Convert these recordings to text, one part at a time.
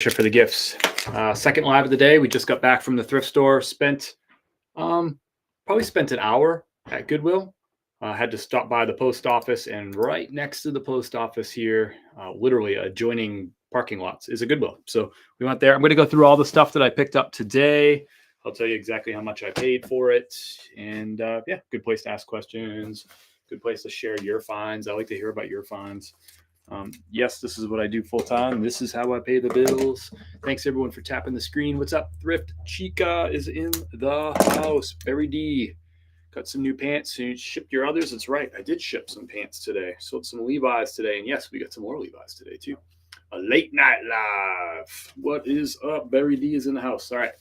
for the gifts. Second live of the day. We just got back from the thrift store. Probably spent an hour at Goodwill. Had to stop by the post office, and right next to the post office here, literally adjoining parking lots, is a Goodwill. So we went there. I'm going to go through all the stuff that I picked up today. I'll tell you exactly how much I paid for it. And yeah, good place to ask questions. Good place to share your finds. I like to hear about your finds. Yes, this is what I do full time. This is how I pay the bills. Thanks everyone for tapping the screen. What's up? Thrift Chica is in the house. Barry D. Got some new pants. You shipped your others. That's right. I did ship some pants today. Sold some Levi's today. And yes, we got some more Levi's today too. A late night live. What is up? Barry D is in the house. All right.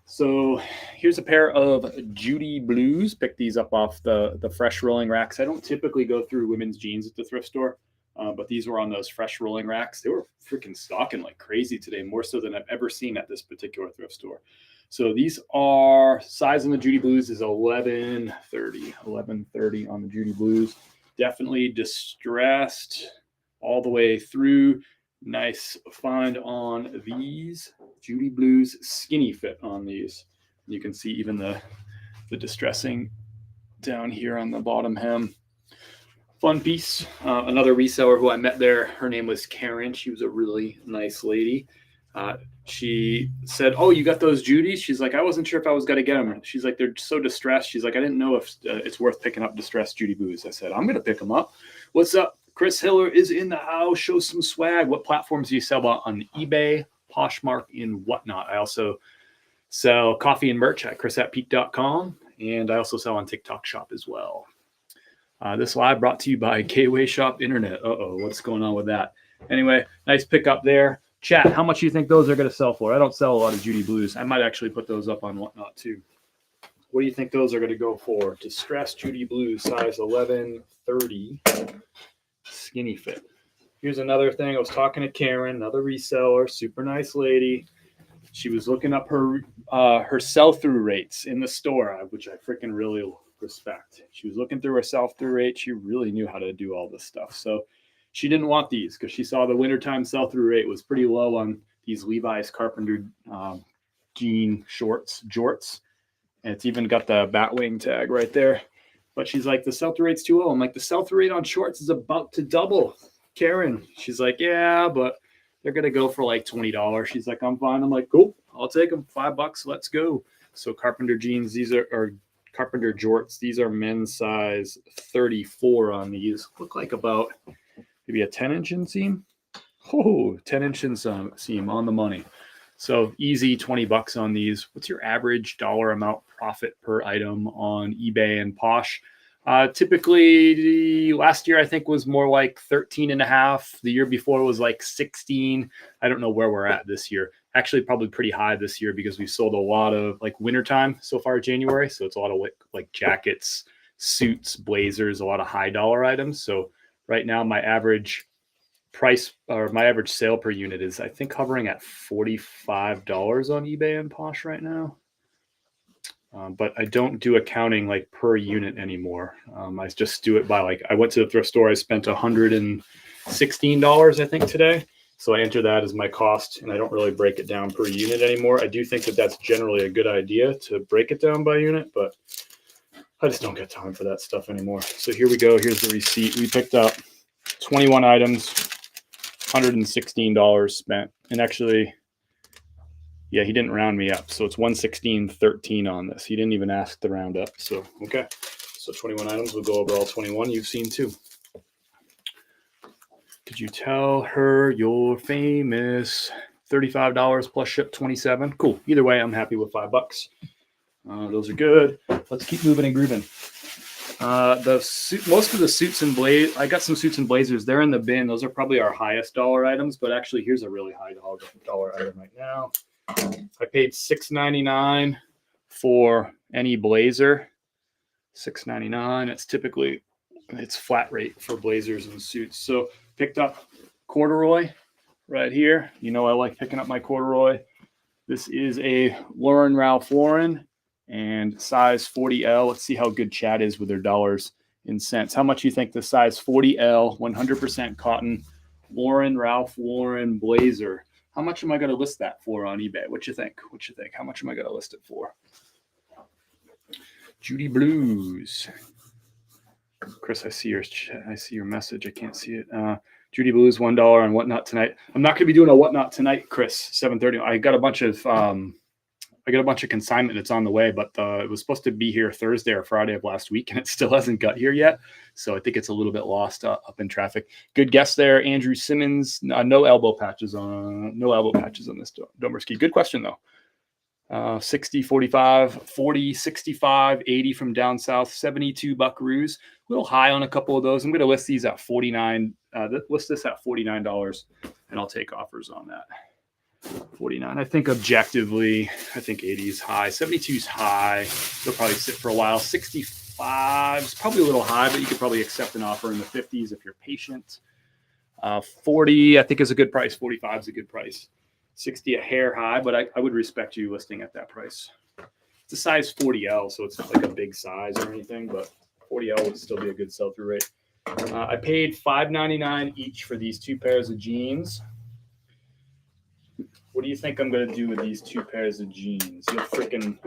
So here's a pair of Judy Blues. Picked these up off the fresh rolling racks. I don't typically go through women's jeans at the thrift store. But these were on those fresh rolling racks. They were freaking stocking like crazy today, more so than I've ever seen at this particular thrift store. So these are, size in the Judy Blues is 1130 on the Judy Blues. Definitely distressed all the way through. Nice find on these Judy Blues, skinny fit on these. You can see even the distressing down here on the bottom hem. Fun piece. Another reseller who I met there, her name was Karen. She was a really nice lady. She said, "Oh, you got those Judys?" She's like, "I wasn't sure if I was going to get them." She's like, "They're so distressed." She's like, "I didn't know if it's worth picking up distressed Judy Blues." I said, "I'm going to pick them up." What's up? Chris Hiller is in the house. Show some swag. What platforms do you sell on eBay, Poshmark, and whatnot? I also sell coffee and merch at chris@peak.com, and I also sell on TikTok Shop as well. This live brought to you by K-Way Shop Internet. What's going on with that? Anyway, nice pickup there. Chat, how much do you think those are going to sell for? I don't sell a lot of Judy Blues. I might actually put those up on whatnot too. What do you think those are going to go for? Distressed Judy Blues, size 1130, skinny fit. Here's another thing. I was talking to Karen, another reseller, super nice lady. She was looking up her sell-through rates in the store, which I freaking really respect. She was looking through her sell-through rate. She really knew how to do all this stuff. So she didn't want these because she saw the wintertime sell-through rate was pretty low on these Levi's Carpenter jean jorts. And it's even got the Batwing tag right there. But she's like, the sell-through rate's too low. I'm like, the sell-through rate on shorts is about to double. Karen, she's like, yeah, but they're going to go for like $20. She's like, I'm fine. I'm like, cool. I'll take them. $5. Let's go. So Carpenter jeans, these are Carpenter jorts. These are men's size 34 on these. Look like about maybe a 10-inch inseam. 10-inch inseam on the money. So easy $20 on these. What's your average dollar amount profit per item on eBay and Posh? Typically last year I think was more like 13.5. The year before was like 16. I don't know where we're at this year. Actually probably pretty high this year because we sold a lot of like wintertime so far January. So it's a lot of like jackets, suits, blazers, a lot of high dollar items. So right now my average price or my average sale per unit is I think hovering at $45 on eBay and Posh right now. But I don't do accounting like per unit anymore. I just do it by like, I went to the thrift store. I spent $116, I think, today. So I enter that as my cost, and I don't really break it down per unit anymore. I do think that that's generally a good idea to break it down by unit, but I just don't get time for that stuff anymore. So here we go. Here's the receipt. We picked up 21 items, $116 spent. And actually, yeah, he didn't round me up. So it's 116.13 on this. He didn't even ask to round up. So, okay. So 21 items. We'll go over all 21 you've seen too. Could you tell her you're famous? $35 plus ship 27. Cool. Either way, I'm happy with $5. Those are good. Let's keep moving and grooving. Most of the suits and I got some suits and blazers. They're in the bin. Those are probably our highest dollar items, but actually here's a really high dollar item right now. I paid $6.99 for any blazer. $6.99. It's typically flat rate for blazers and suits. So picked up corduroy right here. You know I like picking up my corduroy. This is a Lauren Ralph Lauren and size 40L. Let's see how good Chad is with their dollars in cents. How much you think the size 40L, 100% cotton, Lauren Ralph Lauren blazer? How much am I going to list that for on eBay? What you think? What you think? How much am I going to list it for? Judy Blues. Chris, I see your message. I can't see it. Judy Blues, $1 on Whatnot tonight. I'm not going to be doing a Whatnot tonight, Chris. 7:30. I got a bunch of consignment that's on the way, but it was supposed to be here Thursday or Friday of last week, and it still hasn't got here yet. So I think it's a little bit lost up in traffic. Good guess there, Andrew Simmons. No elbow patches on this Domerski. Good question though. 60, 45, 40, 65, 80 from down south, 72 buckaroos. A little high on a couple of those. I'm going to list these at $49. List this at $49, and I'll take offers on that. 49. I think objectively, I think 80 is high. 72 is high. They'll probably sit for a while. 65 is probably a little high, but you could probably accept an offer in the 50s if you're patient. 40, I think, is a good price. 45 is a good price. 60 a hair high, but I would respect you listing at that price. It's a size 40L, so it's not like a big size or anything, but 40L would still be a good sell-through rate. I paid $5.99 each for these 2 pairs of jeans. What do you think I'm going to do with these 2 pairs of jeans? You'll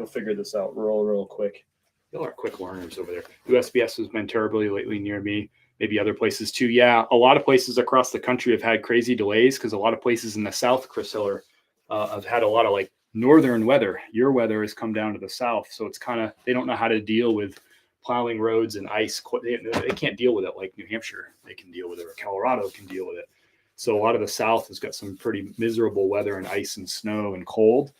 figure this out real quick. Y'all are quick learners over there. USPS has been terribly lately near me. Maybe other places too. Yeah, a lot of places across the country have had crazy delays because a lot of places in the south, Chris Hiller, have had a lot of like northern weather. Your weather has come down to the south, so it's kind of, they don't know how to deal with plowing roads and ice. They can't deal with it like New Hampshire. They can deal with it, or Colorado can deal with it. So a lot of the south has got some pretty miserable weather and ice and snow and cold.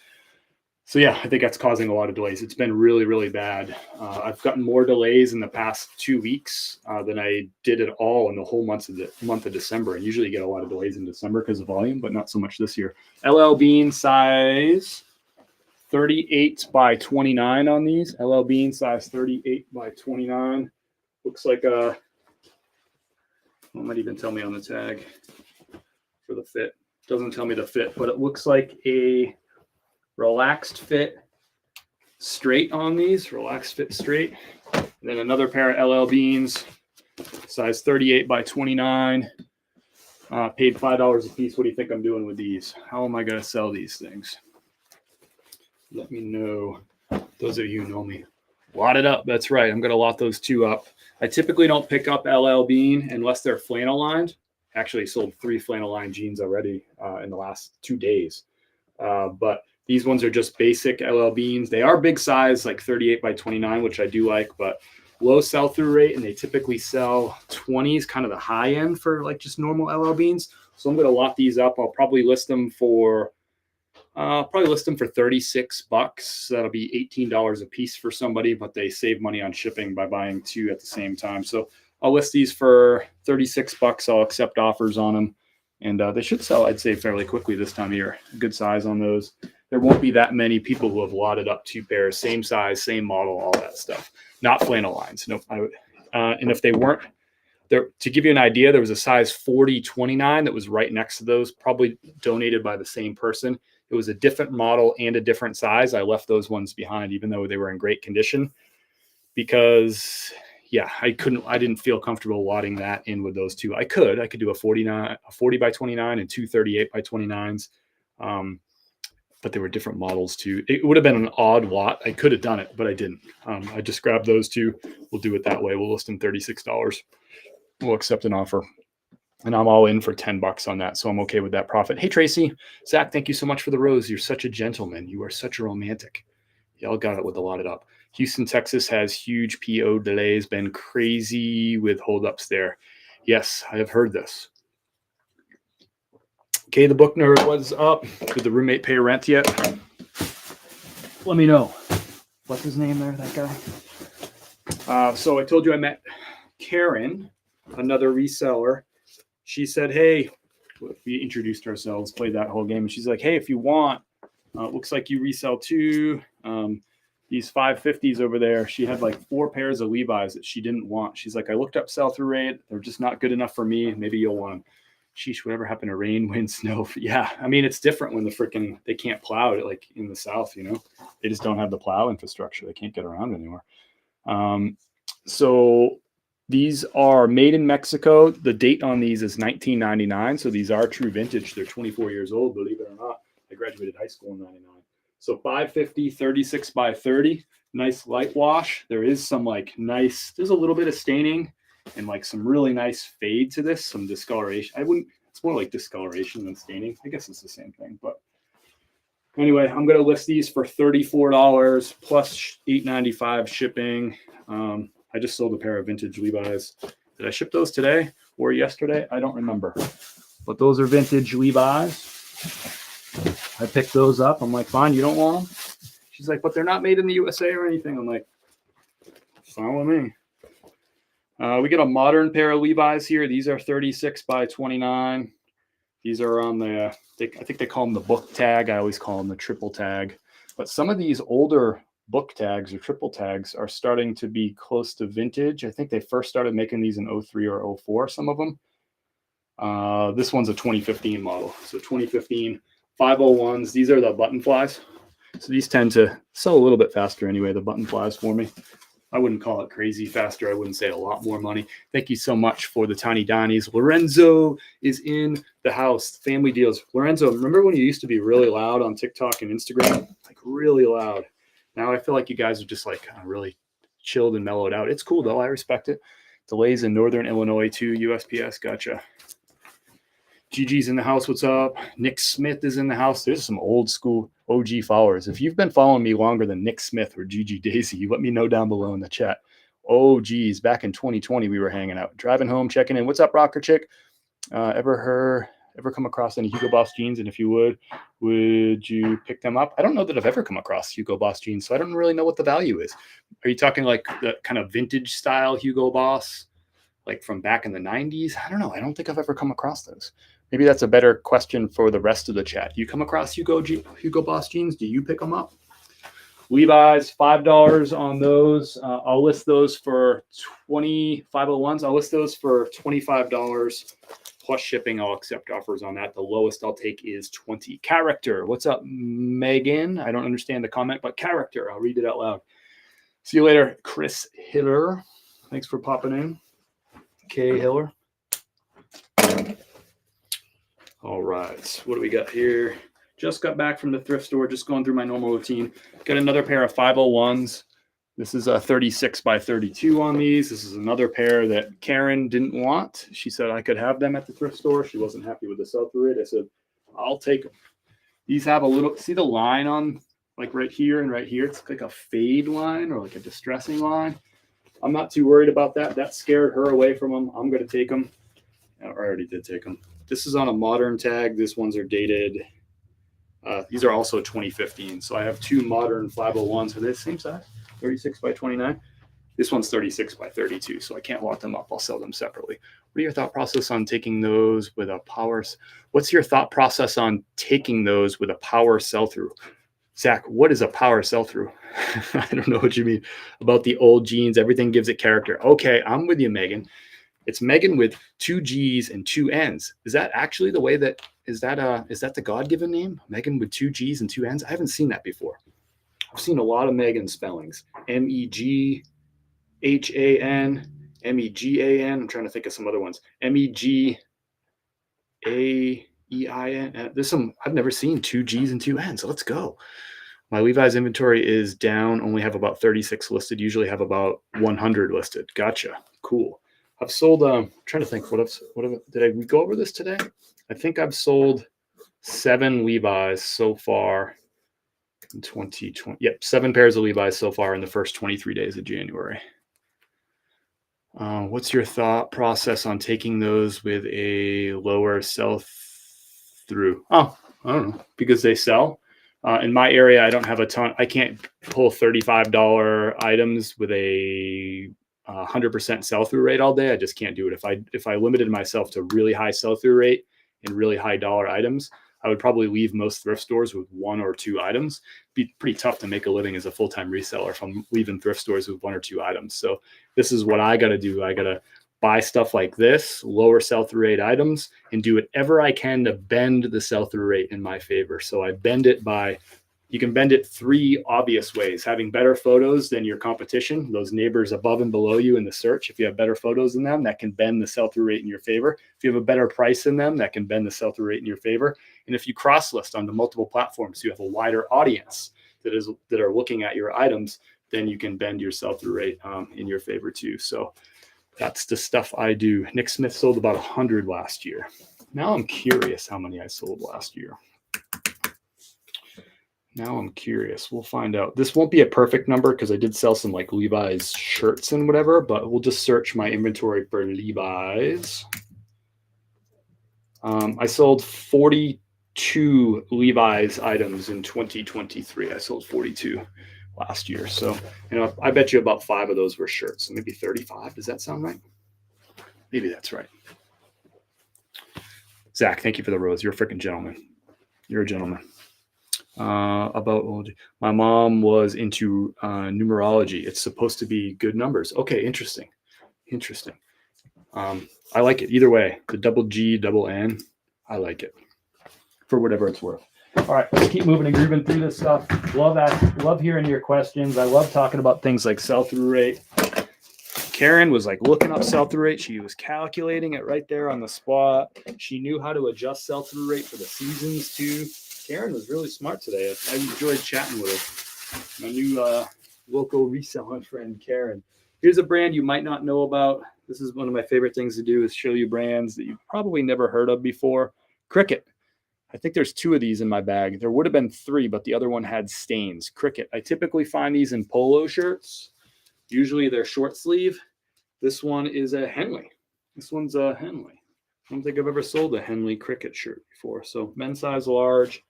So yeah, I think that's causing a lot of delays. It's been really, really bad. I've gotten more delays in the past 2 weeks than I did at all in the whole month of December. And usually you get a lot of delays in December because of volume, but not so much this year. LL Bean size 38 by 29 on these. LL Bean size 38 by 29. Looks like it might even tell me on the tag for the fit. Doesn't tell me the fit, but it looks like a relaxed fit straight on these. Relaxed fit straight. And then another pair of LL Beans, size 38 by 29. Paid $5 a piece. What do you think I'm doing with these? How am I going to sell these things? Let me know. Those of you who know me. Lot it up. That's right. I'm going to lot those 2 up. I typically don't pick up LL Bean unless they're flannel lined. Actually sold 3 flannel lined jeans already in the last 2 days. But these ones are just basic LL Beans. They are big size, like 38 by 29, which I do like, but low sell-through rate, and they typically sell 20s, kind of the high end for like just normal LL Beans. So I'm going to lot these up. I'll probably list them for $36. That'll be $18 a piece for somebody, but they save money on shipping by buying 2 at the same time. So I'll list these for $36. I'll accept offers on them, and they should sell, I'd say, fairly quickly this time of year. Good size on those. There won't be that many people who have lotted up 2 pairs, same size, same model, all that stuff. Not flannel lines. Nope. And if they weren't there, to give you an idea, there was a size 40-29 that was right next to those, probably donated by the same person. It was a different model and a different size. I left those ones behind, even though they were in great condition, because yeah, I didn't feel comfortable lotting that in with those 2. I could do a 40 by 29 and 2 38 by 29s. But they were different models too. It would have been an odd lot. I could have done it, but I didn't. I just grabbed those 2. We'll do it that way. We'll list them $36. We'll accept an offer. And I'm all in for $10 on that. So I'm okay with that profit. Hey, Tracy. Zach, thank you so much for the rose. You're such a gentleman. You are such a romantic. Y'all got it with a lot it up. Houston, Texas has huge PO delays. Been crazy with holdups there. Yes, I have heard this. Okay, the book nerd, what's up? Did the roommate pay rent yet? Let me know. What's his name there, that guy? So I told you I met Karen, another reseller. She said, hey, we introduced ourselves, played that whole game. And she's like, hey, if you want, looks like you resell 2. These 550s over there. She had like 4 pairs of Levi's that she didn't want. She's like, I looked up sell-through rate. They're just not good enough for me. Maybe you'll want them. Sheesh, whatever happened to rain, wind, snow? Yeah, I mean, it's different when they can't plow it like in the South, you know? They just don't have the plow infrastructure. They can't get around anymore. So These are made in Mexico. The date on these is 1999. So these are true vintage. They're 24 years old, believe it or not. I graduated high school in 99. So 550, 36 by 30. Nice light wash. There is some like nice, there's a little bit of staining and like some really nice fade to this, some discoloration. It's more like discoloration than staining. I guess it's the same thing. But anyway, I'm going to list these for $34 plus $8.95 shipping. I just sold a pair of vintage Levi's. Did I ship those today or yesterday? I don't remember. But those are vintage Levi's. I picked those up. I'm like, fine, you don't want them? She's like, but they're not made in the USA or anything. I'm like, fine with me. We get a modern pair of Levi's here. These are 36 by 29. These are on the, I think they call them the book tag. I always call them the triple tag. But some of these older book tags or triple tags are starting to be close to vintage. I think they first started making these in 03 or 04, some of them. This one's a 2015 model. So 2015 501s. These are the button flies. So these tend to sell a little bit faster anyway, the button flies for me. I wouldn't call it crazy faster. I wouldn't say a lot more money. Thank you so much for the Tiny Donnies. Lorenzo is in the house. Family deals. Lorenzo, remember when you used to be really loud on TikTok and Instagram? Like really loud. Now I feel like you guys are just like really chilled and mellowed out. It's cool though. I respect it. Delays in Northern Illinois too. USPS. Gotcha. Gigi's in the house. What's up? Nick Smith is in the house. There's some old school OG followers. If you've been following me longer than Nick Smith or Gigi Daisy, you let me know down below in the chat. Oh, geez. Back in 2020, we were hanging out, driving home, checking in. What's up, Rocker Chick? Ever come across any Hugo Boss jeans? And if you would you pick them up? I don't know that I've ever come across Hugo Boss jeans, so I don't really know what the value is. Are you talking like the kind of vintage style Hugo Boss, like from back in the 90s? I don't know. I don't think I've ever come across those. Maybe that's a better question for the rest of the chat. You come across Hugo Boss jeans? Do you pick them up? Levi's, $5 on those. I'll list those for 501s. I'll list those for $25 plus shipping. I'll accept offers on that. The lowest I'll take is 20. Character. What's up, Megan? I don't understand the comment, but character. I'll read it out loud. See you later, Chris Hiller. Thanks for popping in. K. Hiller. All right, what do we got here? Just got back from the thrift store, just going through my normal routine. Got another pair of 501s. This is a 36 by 32 on these. This is another pair that Karen didn't want. She said I could have them at the thrift store. She wasn't happy with the sell-through rate. I said, I'll take them. These have a little, see the line on like right here and right here? It's like a fade line or like a distressing line. I'm not too worried about that. That scared her away from them. I'm going to take them. I already did take them. This is on a modern tag. These ones are dated. These are also 2015. So I have two modern 501s. Are they the same size? 36 by 29. This one's 36 by 32. So I can't lock them up. I'll sell them separately. What are your thought process on taking those with a power? What's your thought process on taking those with a power sell-through? Zach, what is a power sell-through? I don't know what you mean about the old jeans. Everything gives it character. Okay, I'm with you, Megan. It's Megan with 2 G's and 2 N's. Is that actually the way that is that the God-given name? Megan with 2 G's and 2 N's? I haven't seen that before. I've seen a lot of Megan spellings. Meghan, Megan. I'm trying to think of some other ones. Megaein. There's some I've never seen 2 G's and 2 N's. So let's go. My Levi's inventory is down. Only have about 36 listed. Usually have about 100 listed. Gotcha. Cool. I've sold, I'm trying to think, did we go over this today? I think I've sold 7 Levi's so far in 2020. Yep, 7 pairs of Levi's so far in the first 23 days of January. What's your thought process on taking those with a lower sell-through? Oh, I don't know, because they sell. In my area, I don't have a ton. I can't pull $35 items with a 100% sell-through rate all day. I just can't do it. If I limited myself to really high sell-through rate and really high dollar items, I would probably leave most thrift stores with 1 or 2 items. It'd be pretty tough to make a living as a full-time reseller if I'm leaving thrift stores with 1 or 2 items. So this is what I got to do. I got to buy stuff like this, lower sell-through rate items, and do whatever I can to bend the sell-through rate in my favor. So I bend it by You can bend it 3 obvious ways: having better photos than your competition, those neighbors above and below you in the search. If you have better photos than them, that can bend the sell-through rate in your favor. If you have a better price than them, that can bend the sell-through rate in your favor. And if you cross-list onto multiple platforms, you have a wider audience that are looking at your items, then you can bend your sell-through rate in your favor too. So that's the stuff I do. Nick Smith sold about 100 last year. Now I'm curious how many I sold last year. Now I'm curious. We'll find out. This won't be a perfect number because I did sell some like Levi's shirts and whatever, but we'll just search my inventory for Levi's. I sold 42 Levi's items in 2023. I sold 42 last year. So, I bet you about 5 of those were shirts. So maybe 35. Does that sound right? Maybe that's right. Zach, thank you for the rose. You're a freaking gentleman. You're a gentleman. About my mom was into numerology. It's supposed to be good numbers. Okay, interesting. I like it either way. The double G, double N. I like it for whatever it's worth. All right, let's keep moving and grooving through this stuff. Love hearing your questions. I love talking about things like sell-through rate. Karen was like looking up sell-through rate. She was calculating it right there on the spot. She knew how to adjust sell-through rate for the seasons too. Karen was really smart today. I enjoyed chatting with her. My new local reselling friend, Karen. Here's a brand you might not know about. This is one of my favorite things to do, is show you brands that you've probably never heard of before. Cricket. I think there's 2 of these in my bag. There would have been 3, but the other one had stains. Cricket. I typically find these in polo shirts. Usually they're short sleeve. This one is a Henley. This one's a Henley. I don't think I've ever sold a Henley Cricket shirt before. So men's size large.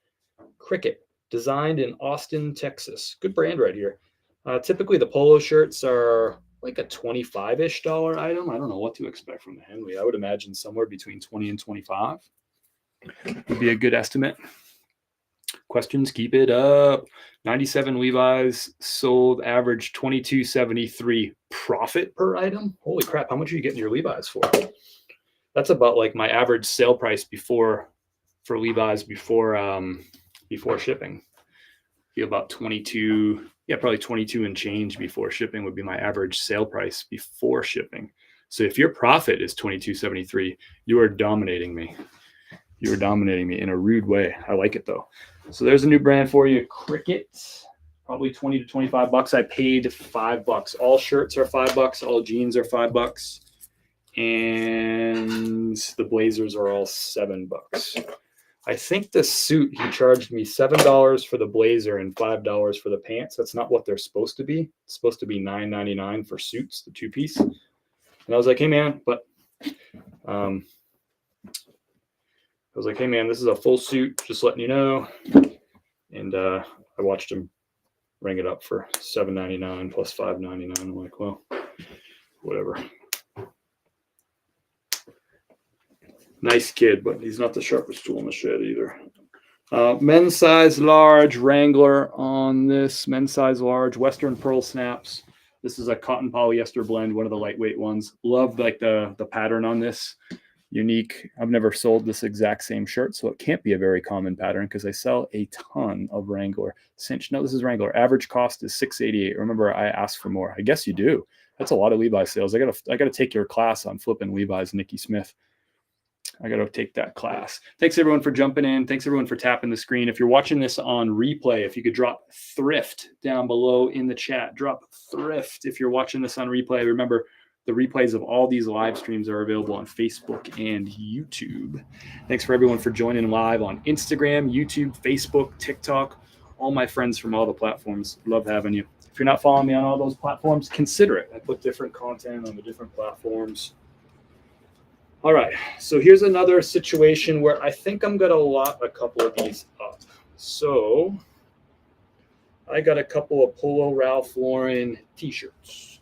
Cricket, designed in Austin, Texas. Good brand right here. Typically the polo shirts are like a $25-ish item. I don't know what to expect from the Henley. I would imagine somewhere between 20 and 25 would be a good estimate. Questions, keep it up. 97 Levi's sold, average $22.73 profit per item. Holy crap, how much are you getting your Levi's for? That's about like my average sale price for Levi's before shipping. Be about 22, probably 22 and change before shipping would be my average sale price before shipping. So if your profit is $22.73, you are dominating me. You are dominating me in a rude way. I like it though. So there's a new brand for you, Cricket. Probably 20 to 25 bucks. I paid $5. All shirts are $5. All jeans are $5. And the blazers are all $7. I think the suit, he charged me $7 for the blazer and $5 for the pants. That's not what they're supposed to be. It's supposed to be $9.99 for suits, the 2-piece. And I was like, hey man, this is a full suit, just letting you know. And I watched him ring it up for $7.99 plus $5.99. I'm like, well, whatever. Nice kid, but he's not the sharpest tool in the shed either. Men's size large Wrangler on this. Men's size large Western Pearl snaps. This is a cotton polyester blend, one of the lightweight ones. Love like the pattern on this. Unique. I've never sold this exact same shirt, so it can't be a very common pattern because I sell a ton of Wrangler. Cinch. No, this is Wrangler. Average cost is $6.88. Remember, I asked for more. I guess you do. That's a lot of Levi's sales. I gotta take your class on flipping Levi's, Nikki Smith. I got to take that class. Thanks everyone for jumping in. Thanks everyone for tapping the screen. If you're watching this on replay, if you could drop thrift down below in the chat, drop thrift. If you're watching this on replay, remember the replays of all these live streams are available on Facebook and YouTube. Thanks for everyone for joining live on Instagram, YouTube, Facebook, TikTok, all my friends from all the platforms. Love having you. If you're not following me on all those platforms, consider it. I put different content on the different platforms. All right, so here's another situation where I think I'm going to lot a couple of these up. So I got a couple of Polo Ralph Lauren t-shirts,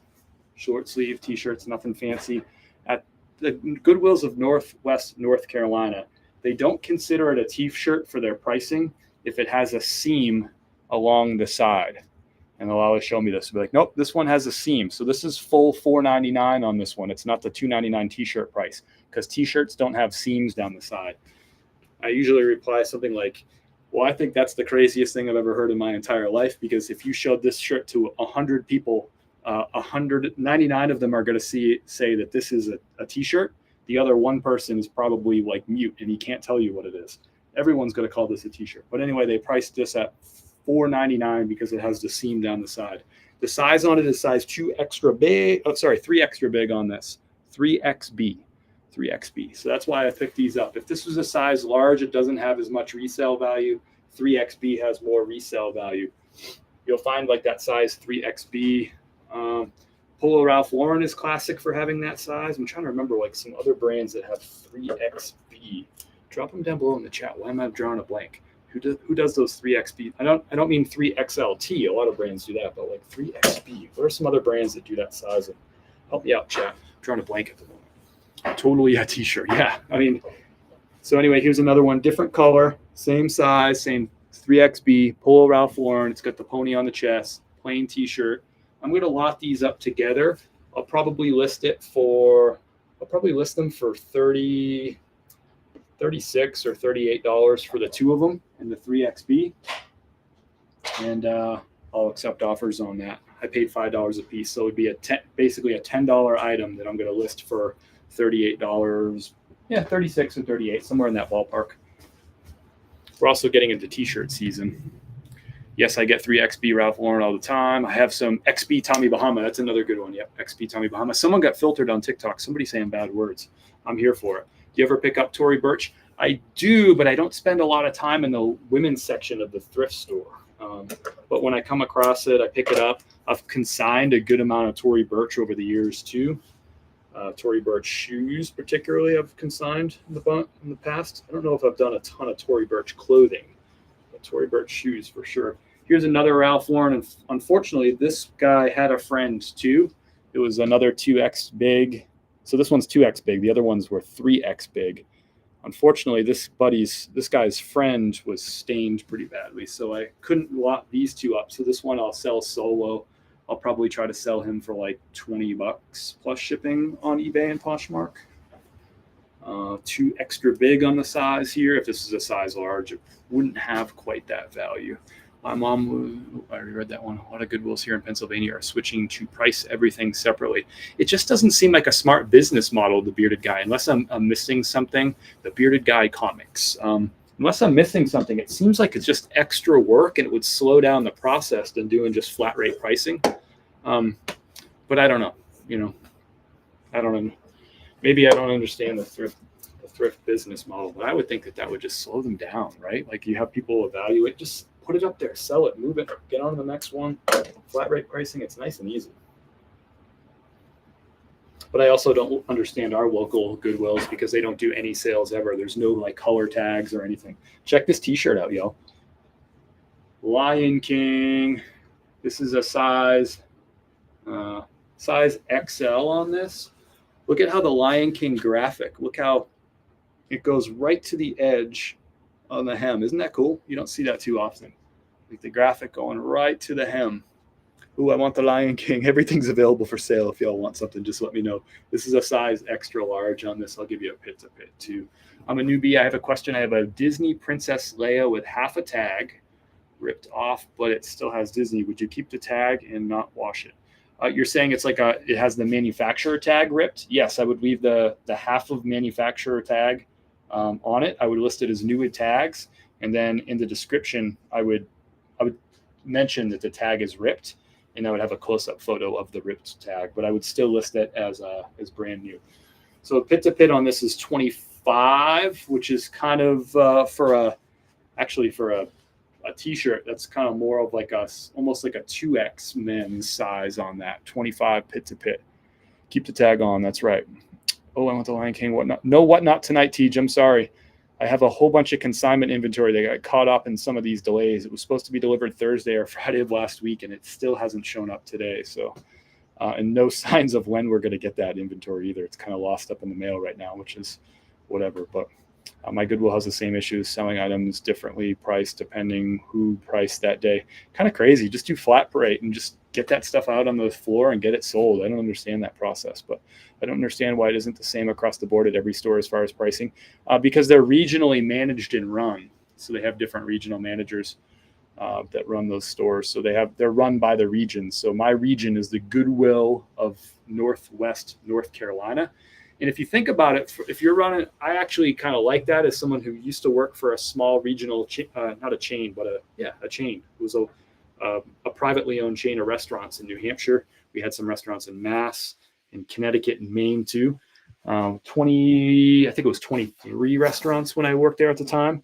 short sleeve t-shirts, nothing fancy. At the Goodwills of Northwest North Carolina, they don't consider it a t-shirt for their pricing if it has a seam along the side. And they'll always show me this. They'll be like, nope, this one has a seam. So this is full $4.99 on this one. It's not the $2.99 t-shirt price because t-shirts don't have seams down the side. I usually reply something like, Well, I think that's the craziest thing I've ever heard in my entire life, because if you showed this shirt to 100 people, 199 of them are going to say that this is a t-shirt. The other one person is probably like mute and he can't tell you what it is. Everyone's going to call this a t-shirt. But anyway, they priced this at $4.99 because it has the seam down the side. The size on it is size 3 extra big on this. 3XB. 3XB. So that's why I picked these up. If this was a size large, it doesn't have as much resale value. 3XB has more resale value. You'll find like that size 3XB. Polo Ralph Lauren is classic for having that size. I'm trying to remember like some other brands that have 3XB. Drop them down below in the chat. Why am I drawing a blank? Who does those 3XB? I don't mean 3XLT. A lot of brands do that, but like 3XB. What are some other brands that do that size? Help me out, chat. I'm drawing a blank at the moment. Totally a t-shirt. Yeah. I mean, so anyway, here's another one. Different color, same size, same 3XB. Polo Ralph Lauren. It's got the pony on the chest. Plain t-shirt. I'm going to lot these up together. I'll probably list them for 36 or $38 for the two of them and the 3XB. And I'll accept offers on that. I paid $5 a piece, so it would be basically a $10 item that I'm going to list for $38. Yeah, 36 and 38, somewhere in that ballpark. We're also getting into t-shirt season. Yes, I get 3XB Ralph Lauren all the time. I have some XB Tommy Bahama. That's another good one. Yep, XB Tommy Bahama. Someone got filtered on TikTok. Somebody saying bad words. I'm here for it. Do you ever pick up Tory Burch? I do, but I don't spend a lot of time in the women's section of the thrift store. But when I come across it, I pick it up. I've consigned a good amount of Tory Burch over the years too. Tory Burch shoes, particularly, I've consigned in the past. I don't know if I've done a ton of Tory Burch clothing, but Tory Burch shoes for sure. Here's another Ralph Lauren, and unfortunately, this guy had a friend too. It was another 2X big. So this one's 2X big. The other ones were 3X big. Unfortunately, this guy's friend was stained pretty badly, so I couldn't lot these two up. So this one I'll sell solo. I'll probably try to sell him for like $20 plus shipping on eBay and Poshmark. 2 extra big on the size here. If this is a size large, it wouldn't have quite that value. My mom, I already read that one. A lot of Goodwills here in Pennsylvania are switching to price everything separately. It just doesn't seem like a smart business model, the Bearded Guy, unless I'm missing something. The Bearded Guy comics. Unless I'm missing something, it seems like it's just extra work and it would slow down the process than doing just flat rate pricing. But I don't know. I don't know. Maybe I don't understand the thrift business model, but I would think that would just slow them down, right? Like you have people evaluate, just put it up there, sell it, move it, get on to the next one. Flat rate pricing, it's nice and easy. But I also don't understand our local Goodwills because they don't do any sales ever. There's no like color tags or anything. Check this t-shirt out, yo. Lion King. This is a size XL on this. Look at how the Lion King graphic, look how it goes right to the edge on the hem. Isn't that cool? You don't see that too often. Like the graphic going right to the hem. Ooh, I want the Lion King. Everything's available for sale. If y'all want something, just let me know. This is a size extra large on this. I'll give you a pit to pit too. I'm a newbie. I have a question. I have a Disney Princess Leia with half a tag ripped off, but it still has Disney. Would you keep the tag and not wash it? You're saying it's like it has the manufacturer tag ripped? Yes, I would leave the half of manufacturer tag on it. I would list it as new with tags, and then in the description, I would mention that the tag is ripped, and I would have a close-up photo of the ripped tag. But I would still list it as brand new. So pit to pit on this is 25, which is kind of for a t-shirt. That's kind of more of like almost like a 2X men's size on that. 25 pit to pit. Keep the tag on. That's right. Oh, I want the Lion King. Whatnot? No, whatnot tonight, Tej. I'm sorry. I have a whole bunch of consignment inventory that got caught up in some of these delays. It was supposed to be delivered Thursday or Friday of last week, and it still hasn't shown up today. So, and no signs of when we're going to get that inventory either. It's kind of lost up in the mail right now, which is whatever. But my Goodwill has the same issues, selling items differently priced depending who priced that day. Kind of crazy. Just do flat rate and just get that stuff out on the floor and get it sold. I don't understand that process, but I don't understand why it isn't the same across the board at every store as far as pricing, because they're regionally managed and run. So they have different regional managers that run those stores. So they're run by the region. So my region is the Goodwill of Northwest North Carolina. And if you think about it, if you're running, I actually kind of like that as someone who used to work for a small regional, not a chain, but a chain. It was a privately owned chain of restaurants in New Hampshire. We had some restaurants in Mass, in Connecticut, and Maine too. I think it was 23 restaurants when I worked there at the time.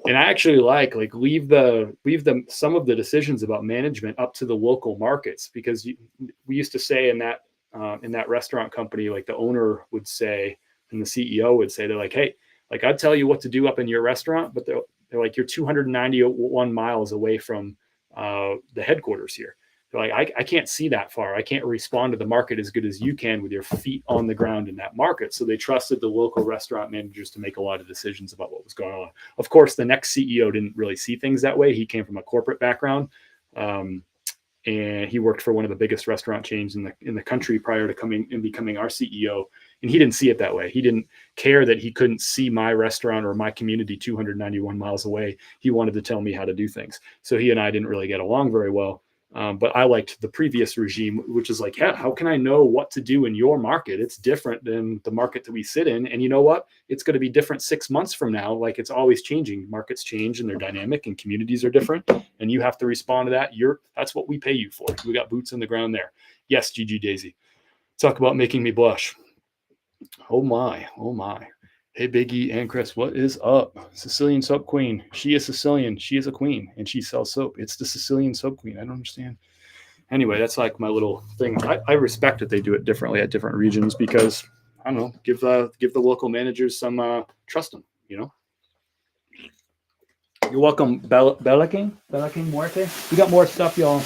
And I actually leave some of the decisions about management up to the local markets, because we used to say in that restaurant company, like the owner would say and the CEO would say, they're like, hey, like I'd tell you what to do up in your restaurant, but they're like, you're 291 miles away from the headquarters here. They're like, I can't see that far. I can't respond to the market as good as you can with your feet on the ground in that market. So they trusted the local restaurant managers to make a lot of decisions about what was going on. Of course, the next CEO didn't really see things that way. He came from a corporate background. And he worked for one of the biggest restaurant chains in the country prior to becoming our CEO. And he didn't see it that way. He didn't care that he couldn't see my restaurant or my community 291 miles away. He wanted to tell me how to do things. So he and I didn't really get along very well. But I liked the previous regime, which is like, yeah, how can I know what to do in your market? It's different than the market that we sit in. And you know what? It's going to be different 6 months from now. Like, it's always changing. Markets change and they're dynamic and communities are different. And you have to respond to that. That's what we pay you for. We got boots on the ground there. Yes, Gigi Daisy. Talk about making me blush. Oh my, oh my. Hey, Biggie and Chris, what is up? Sicilian soap queen. She is Sicilian. She is a queen, and she sells soap. It's the Sicilian soap queen. I don't understand. Anyway, that's like my little thing. I respect that they do it differently at different regions, because I don't know, give the local managers some trust them. You know. You're welcome, Belaking Muerte. We got more stuff, y'all.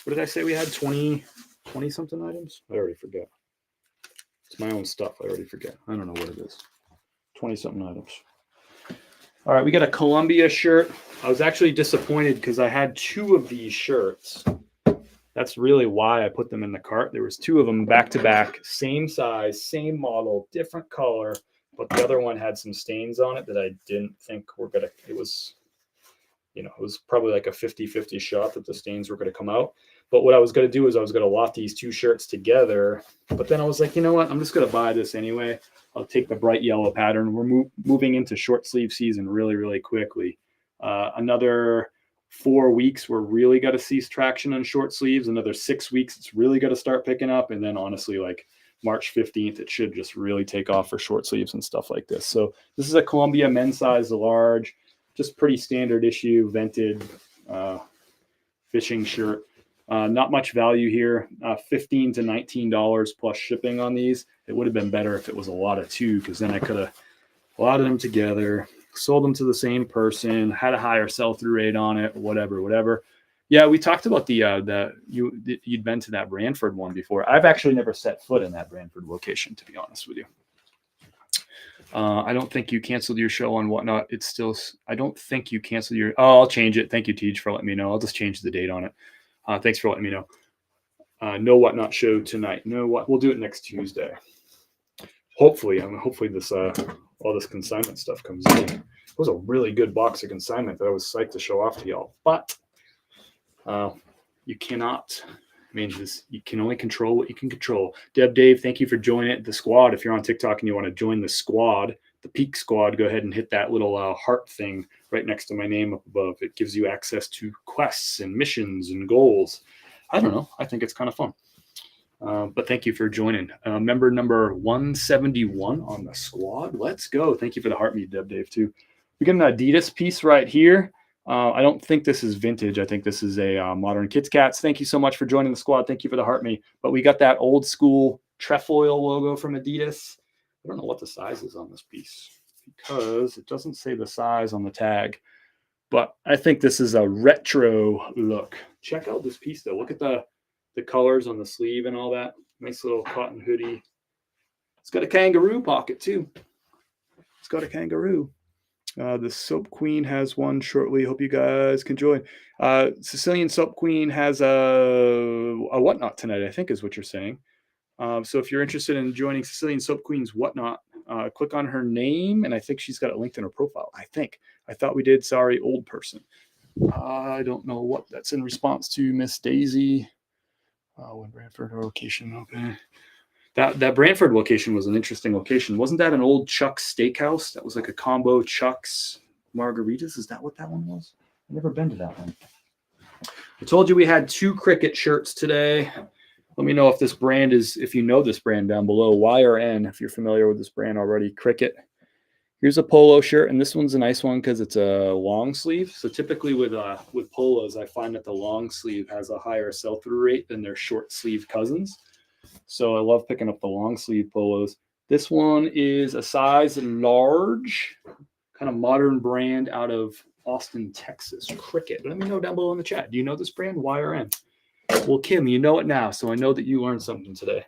What did I say? We had 20 something items. I already forget. It's my own stuff. I already forget. I don't know what it is. 20 something items. All right, we got a Columbia shirt. I was actually disappointed because I had 2 of these shirts. That's really why I put them in the cart. There was 2 of them back to back, same size, same model, different color, but the other one had some stains on it that I didn't think were gonna. It was probably like a 50-50 shot that the stains were going to come out. But what I was going to do is I was going to lot these 2 shirts together. But then I was like, you know what? I'm just going to buy this anyway. I'll take the bright yellow pattern. We're moving into short sleeve season really, really quickly. Another 4 weeks, we're really going to see traction on short sleeves. Another 6 weeks, it's really going to start picking up. And then honestly, like March 15th, it should just really take off for short sleeves and stuff like this. So this is a Columbia men's size large. Just pretty standard issue, vented fishing shirt. Not much value here. $15 to $19 plus shipping on these. It would have been better if it was a lot of 2, because then I could have lotted them together, sold them to the same person, had a higher sell-through rate on it, whatever. Yeah, we talked about you'd been to that Brantford one before. I've actually never set foot in that Brantford location, to be honest with you. I don't think you canceled your show on Whatnot. I don't think you canceled your. Oh, I'll change it. Thank you, Tej, for letting me know. I'll just change the date on it. Thanks for letting me know. No Whatnot show tonight. We'll do it next Tuesday. Hopefully, this all this consignment stuff comes in. It was a really good box of consignment that I was psyched to show off to y'all. But you cannot. You can only control what you can control. Dave, thank you for joining the squad. If you're on TikTok and you want to join the squad, the Peak Squad, go ahead and hit that little heart thing right next to my name up above. It gives you access to quests and missions and goals. I don't know. I think it's kind of fun. But thank you for joining. Member number 171 on the squad. Let's go. Thank you for the heartbeat, Dave, too. We got an Adidas piece right here. I don't think this is vintage. I think this is a modern Kits Cats. Thank you so much for joining the squad. Thank you for the heart me. But we got that old school trefoil logo from Adidas. I don't know what the size is on this piece because it doesn't say the size on the tag. But I think this is a retro look. Check out this piece, though. Look at the colors on the sleeve and all that. Nice little cotton hoodie. It's got a kangaroo pocket, too. It's got a kangaroo. The Soap Queen has one shortly. Hope you guys can join. Sicilian Soap Queen has a Whatnot tonight, I think is what you're saying. So if you're interested in joining Sicilian Soap Queen's Whatnot, click on her name, and I think she's got it linked in her profile. I thought we did. Sorry, old person. I don't know what that's in response to, Miss Daisy. When Brantford location, okay. That Brantford location was an interesting location. Wasn't that an old Chuck's Steakhouse? That was like a combo Chuck's margaritas. Is that what that one was? I've never been to that one. I told you we had 2 Cricket shirts today. Let me know if this brand is, if you know this brand down below, Y or N, if you're familiar with this brand already, Cricket. Here's a polo shirt, and this one's a nice one because it's a long sleeve. So typically with polos, I find that the long sleeve has a higher sell-through rate than their short sleeve cousins. So I love picking up the long sleeve polos. This one is a size large, kind of modern brand out of Austin, Texas. Cricket. Let me know down below in the chat. Do you know this brand? Y or N? Well, Kim, you know it now, so I know that you learned something today.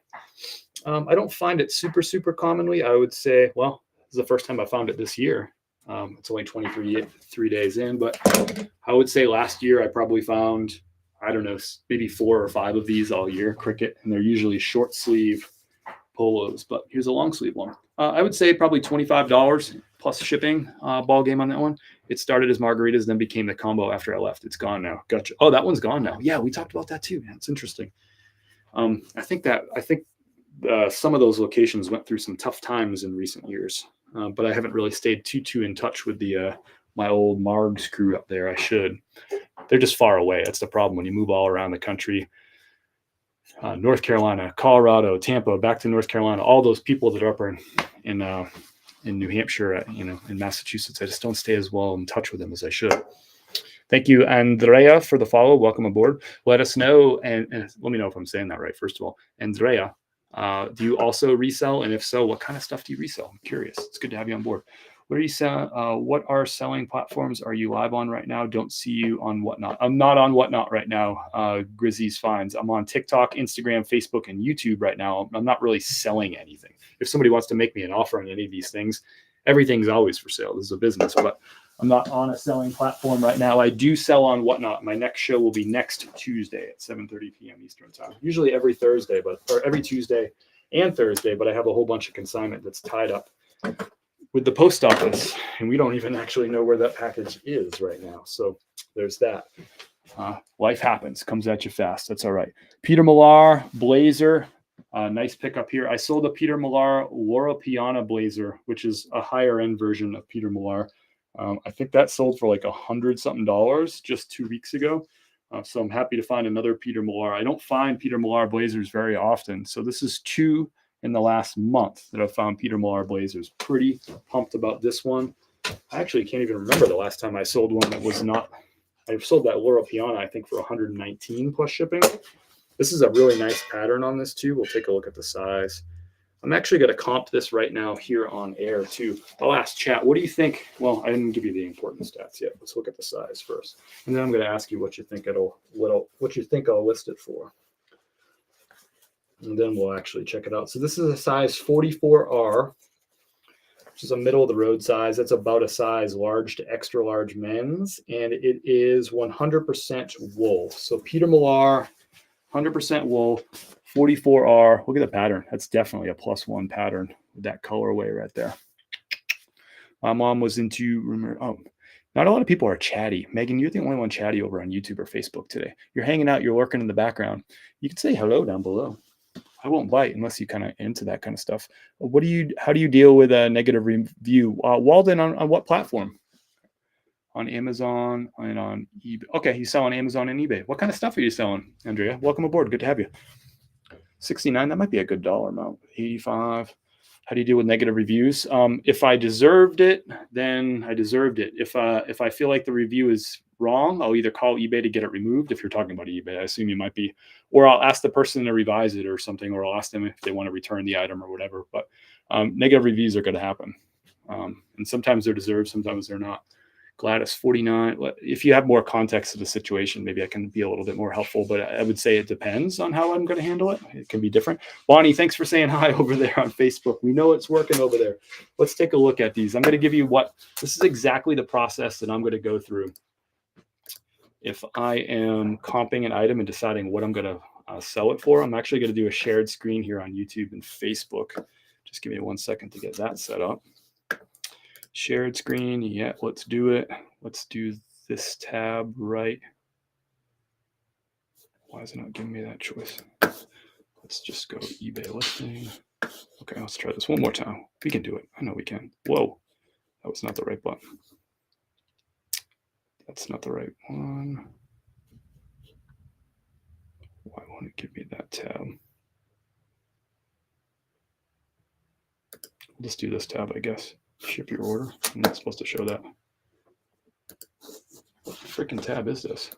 I don't find it super, super commonly. I would say, well, this is the first time I found it this year. It's only 3 days in, but I would say last year I probably found, I don't know, maybe 4 or 5 of these all year, Cricket, and they're usually short sleeve polos, but here's a long sleeve one. I would say probably $25 plus shipping ball game on that one. It started as margaritas, then became the combo after I left. It's gone now. Gotcha. Oh, that one's gone now. Yeah, we talked about that too. That's interesting. I think some of those locations went through some tough times in recent years, but I haven't really stayed too in touch with the my old Margs crew up there. I should. They're just far away. That's the problem when you move all around the country. North Carolina, Colorado, Tampa, back to North Carolina. All those people that are up in New Hampshire, in Massachusetts, I just don't stay as well in touch with them as I should. Thank you, Andrea, for the follow. Welcome aboard. Let us know, and let me know if I'm saying that right, first of all. Andrea, do you also resell? And if so, what kind of stuff do you resell? I'm curious. It's good to have you on board. What are you selling? What are selling platforms are you live on right now? Don't see you on Whatnot. I'm not on Whatnot right now. Grizzy's finds. I'm on TikTok, Instagram, Facebook, and YouTube right now. I'm not really selling anything. If somebody wants to make me an offer on any of these things, everything's always for sale. This is a business, but I'm not on a selling platform right now. I do sell on Whatnot. My next show will be next Tuesday at 7:30 p.m. Eastern time. Usually every Thursday, or every Tuesday and Thursday, but I have a whole bunch of consignment that's tied up with the post office, and we don't even actually know where that package is right now. So there's that. Life happens, comes at you fast. That's all right. Peter Millar blazer, nice pickup here. I sold a Peter Millar Laura Piana blazer, which is a higher end version of Peter Millar. I think that sold for like $100-something just 2 weeks ago. So I'm happy to find another Peter Millar. I don't find Peter Millar blazers very often. So this is 2 in the last month that I've found Peter Millar blazers. Pretty pumped about this one. I actually can't even remember the last time I sold one that was not. I sold that Laura Piana, I think, for 119 plus shipping. This is a really nice pattern on this too. We'll take a look at the size. I'm actually going to comp this right now here on air too. I'll ask chat, what do you think? Well, I didn't give you the important stats yet. Let's look at the size first, and then I'm going to ask you what you think what you think I'll list it for, and then we'll actually check it out. So this is a size 44R, which is a middle of the road size. That's about a size large to extra large men's, and it is 100% wool. So Peter Millar, 100% wool. 44R. Look at the pattern. That's definitely a +1 pattern with that colorway right there. My mom was into not a lot of people are chatty. Megan, you're the only one chatty over on YouTube or Facebook today. You're hanging out, you're lurking in the background. You can say hello down below. I won't bite unless you kind of into that kind of stuff. How do you deal with a negative review? Walden, on what platform? On Amazon and on eBay. Okay, you sell on Amazon and eBay. What kind of stuff are you selling, Andrea? Welcome aboard. Good to have you. 69, that might be a good dollar amount. 85. How do you deal with negative reviews? If I deserved it, then I deserved it. If I feel like the review is wrong, I'll either call eBay to get it removed. If you're talking about eBay, I assume you might be, or I'll ask the person to revise it or something, or I'll ask them if they want to return the item or whatever. But negative reviews are going to happen. And sometimes they're deserved, sometimes they're not. Gladys 49. If you have more context to the situation, maybe I can be a little bit more helpful, but I would say it depends on how I'm going to handle it. It can be different. Bonnie, thanks for saying hi over there on Facebook. We know it's working over there. Let's take a look at these. I'm going to give you this is exactly the process that I'm going to go through if I am comping an item and deciding what I'm going to sell it for. I'm actually going to do a shared screen here on YouTube and Facebook Just give me 1 second to get that set up. Shared screen. Yeah, let's do it. Let's do this tab right. Why is it not giving me that choice? Let's just go eBay listing. Okay, let's try this one more time. We can do it. I know we can. Whoa, that was not the right button. That's not the right one. Why won't it give me that tab? We'll just do this tab, I guess. Ship your order. I'm not supposed to show that. What freaking tab is this?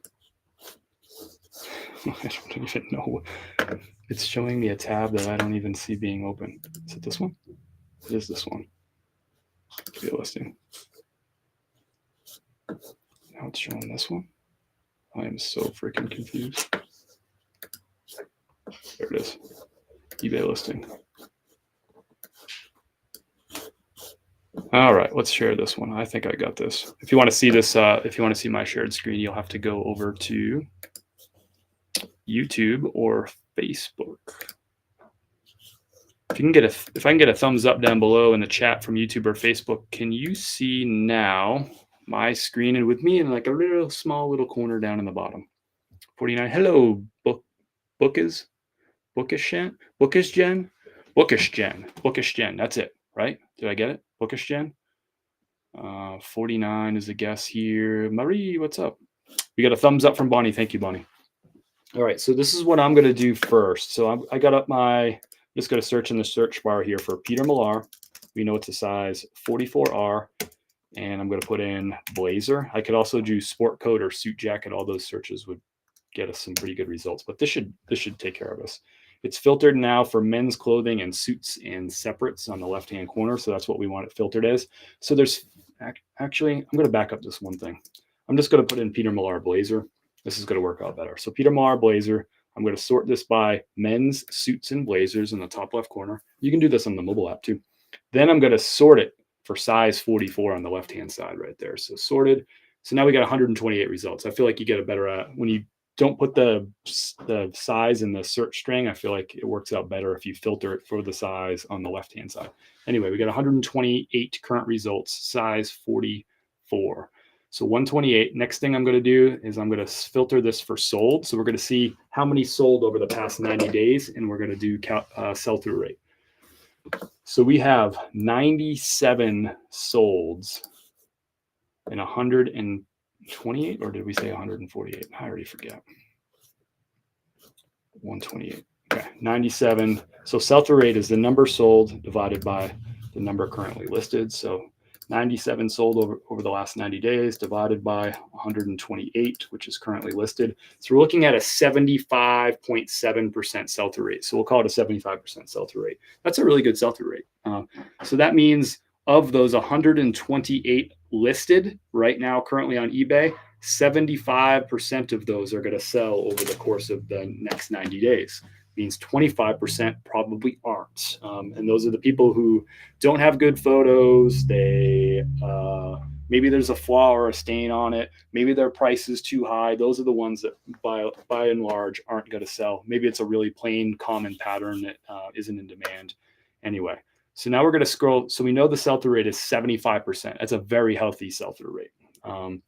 I don't even know. It's showing me a tab that I don't even see being open. Is it this one? It is this one. Video listing. Now it's showing this one. I am so freaking confused. There it is. eBay listing. All right, let's share this one. I think I got this. If you want to see this, if you want to see my shared screen, you'll have to go over to YouTube or Facebook. If I can get a thumbs up down below in the chat from YouTube or Facebook, can you see now my screen and with me in like a little small little corner down in the bottom? 49. Hello, Bookish Jen. That's it, right? Did I get it? Bookish Jen. 49 is a guess here. Marie, what's up? We got a thumbs up from Bonnie. Thank you, Bonnie. All right, so this is what I'm going to do first. So I got up I'm just going to search in the search bar here for Peter Millar. We know it's a size 44R, and I'm going to put in blazer. I could also do sport coat or suit jacket. All those searches would get us some pretty good results, but this should take care of us. It's filtered now for men's clothing and suits and separates on the left-hand corner, so that's what we want it filtered as. So there's actually, I'm going to back up this one thing. I'm just going to put in Peter Millar blazer. This is going to work out better. So Peter Millar blazer, I'm going to sort this by men's suits and blazers in the top left corner. You can do this on the mobile app too. Then I'm going to sort it for size 44 on the left-hand side right there. So sorted. So now we got 128 results. I feel like you get a better, when you don't put the size in the search string, I feel like it works out better if you filter it for the size on the left-hand side. Anyway, we got 128 current results, size 44. So 128. Next thing I'm going to do is I'm going to filter this for sold. So we're going to see how many sold over the past 90 days, and we're going to do sell-through rate. So we have 97 solds and 128, or did we say 148? I already forget. 128. Okay, 97. So sell-through rate is the number sold divided by the number currently listed. So 97 sold over the last 90 days divided by 128, which is currently listed. So we're looking at a 75.7% sell-through rate. So we'll call it a 75% sell-through rate. That's a really good sell-through rate. So that means of those 128 listed right now currently on eBay, 75% of those are going to sell over the course of the next 90 days. Means 25% probably aren't. And those are the people who don't have good photos. They maybe there's a flaw or a stain on it. Maybe their price is too high. Those are the ones that by and large aren't going to sell. Maybe it's a really plain common pattern that isn't in demand. Anyway, so now we're going to scroll. So we know the sell-through rate is 75%. That's a very healthy sell-through rate. So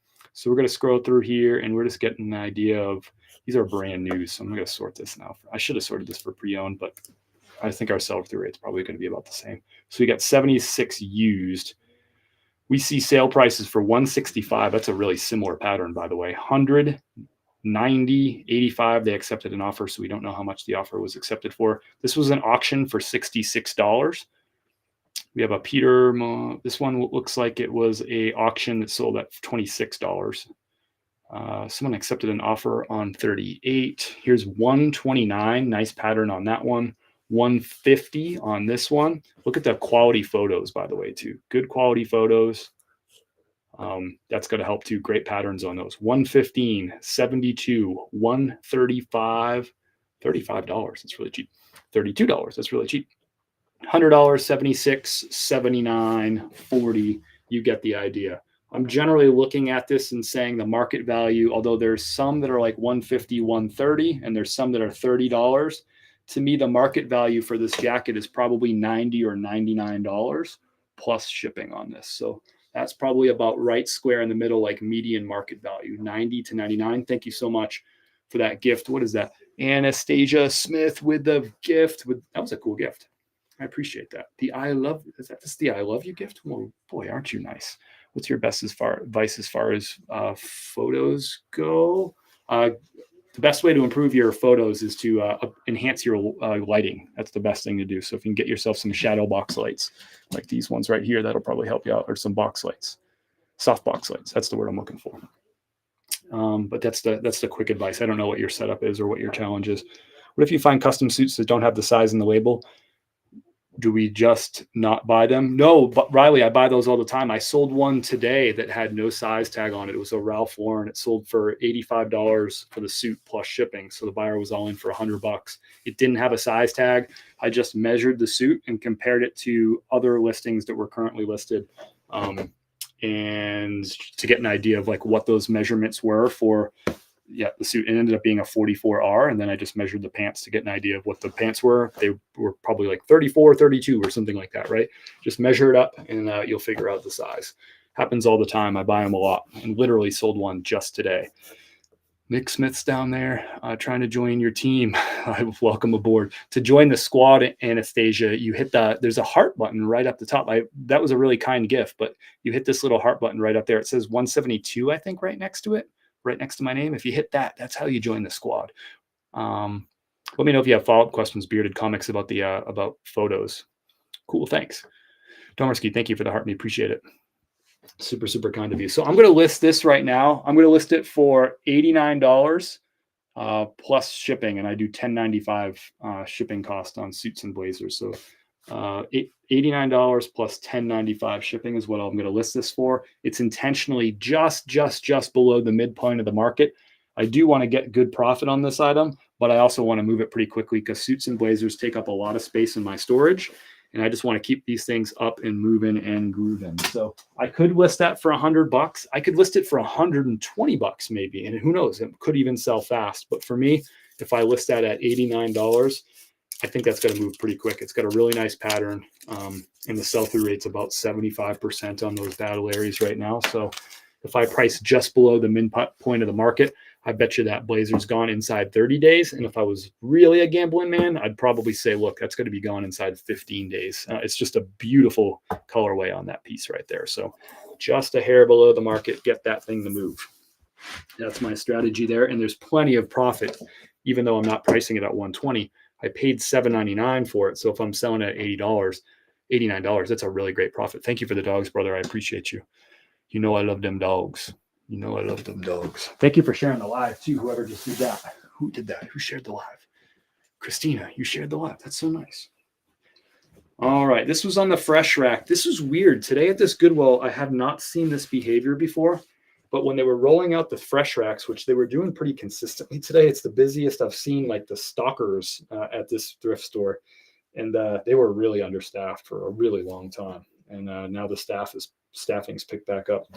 we're going to scroll through here and we're just getting an idea of, these are brand new. So I'm going to sort this now. I should have sorted this for pre-owned, but I think our sell-through rate is probably going to be about the same. So we got 76 used. We see sale prices for 165. That's a really similar pattern, by the way. 100, 90, 85. They accepted an offer, so we don't know how much the offer was accepted for. This was an auction for $66. We have a Peter. This one looks like it was a auction that sold at $26. Someone accepted an offer on 38. Here's 129. Nice pattern on that one. 150 on this one. Look at the quality photos, by the way, too. Good quality photos. That's going to help too. Great patterns on those. 115, 72, 135, $35. That's really cheap. $32. That's really cheap. $100, 76, 79, 40. You get the idea. I'm generally looking at this and saying the market value, although there's some that are like 150, 130, and there's some that are $30. to me, the market value for this jacket is probably $90 or $99 plus shipping on this. So that's probably about right square in the middle, like median market value, 90 to 99. Thank you so much for that gift. What is that? Anastasia Smith with the gift. That was a cool gift. I appreciate that. Is that the I love you gift? Well, boy, aren't you nice? What's your best advice as far as photos go? The best way to improve your photos is to enhance your lighting. That's the best thing to do. So if you can get yourself some shadow box lights, like these ones right here, that'll probably help you out, or some box lights, soft box lights. That's the word I'm looking for. But that's the quick advice. I don't know what your setup is or what your challenge is. What if you find custom suits that don't have the size and the label? Do we just not buy them? No, but Riley, I buy those all the time. I sold one today that had no size tag on it. It was a Ralph Lauren. It sold for $85 for the suit plus shipping. So the buyer was all in for $100. It didn't have a size tag. I just measured the suit and compared it to other listings that were currently listed. And to get an idea of like what those measurements were for the suit. It ended up being a 44R. And then I just measured the pants to get an idea of what the pants were. They were probably like 34, 32 or something like that, right? Just measure it up and you'll figure out the size. Happens all the time. I buy them a lot and literally sold one just today. Nick Smith's down there trying to join your team. Welcome aboard. To join the squad, Anastasia, you hit there's a heart button right up the top. That was a really kind gift, but you hit this little heart button right up there. It says 172, I think, right next to it. Right next to my name. If you hit that, that's how you join the squad. Let me know if you have follow-up questions, Bearded Comics, about the about photos. Cool, thanks. Tomarski, thank you for the heart. We appreciate it. Super, super kind of you. So I'm going to list this right now. I'm going to list it for $89 plus shipping, and I do $10.95 shipping cost on suits and blazers. So $89 plus $10.95 shipping is what I'm going to list this for. It's intentionally just below the midpoint of the market. I do want to get good profit on this item, but I also want to move it pretty quickly because suits and blazers take up a lot of space in my storage, and I just want to keep these things up and moving and grooving. So I could list that for $100. I could list it for $120 maybe, and who knows, it could even sell fast. But for me, if I list that at $89, I think that's going to move pretty quick. It's got a really nice pattern, and the sell-through rate's about 75% on those battle areas right now. So if I price just below the midpoint of the market, I bet you that blazer's gone inside 30 days. And if I was really a gambling man, I'd probably say, look, that's going to be gone inside 15 days. It's just a beautiful colorway on that piece right there. So just a hair below the market, get that thing to move. That's my strategy there. And there's plenty of profit, even though I'm not pricing it at 120. I paid $7.99 for it. So if I'm selling it at $89, that's a really great profit. Thank you for the dogs, brother. I appreciate you. You know I love them dogs. You know I love them dogs. Thank you for sharing the live, too, whoever just did that. Who did that? Who shared the live? Christina, you shared the live. That's so nice. All right. This was on the fresh rack. This was weird. Today at this Goodwill, I have not seen this behavior before. But when they were rolling out the fresh racks, which they were doing pretty consistently today, it's the busiest I've seen, like the stalkers at this thrift store. And they were really understaffed for a really long time. And now the staffing's picked back up.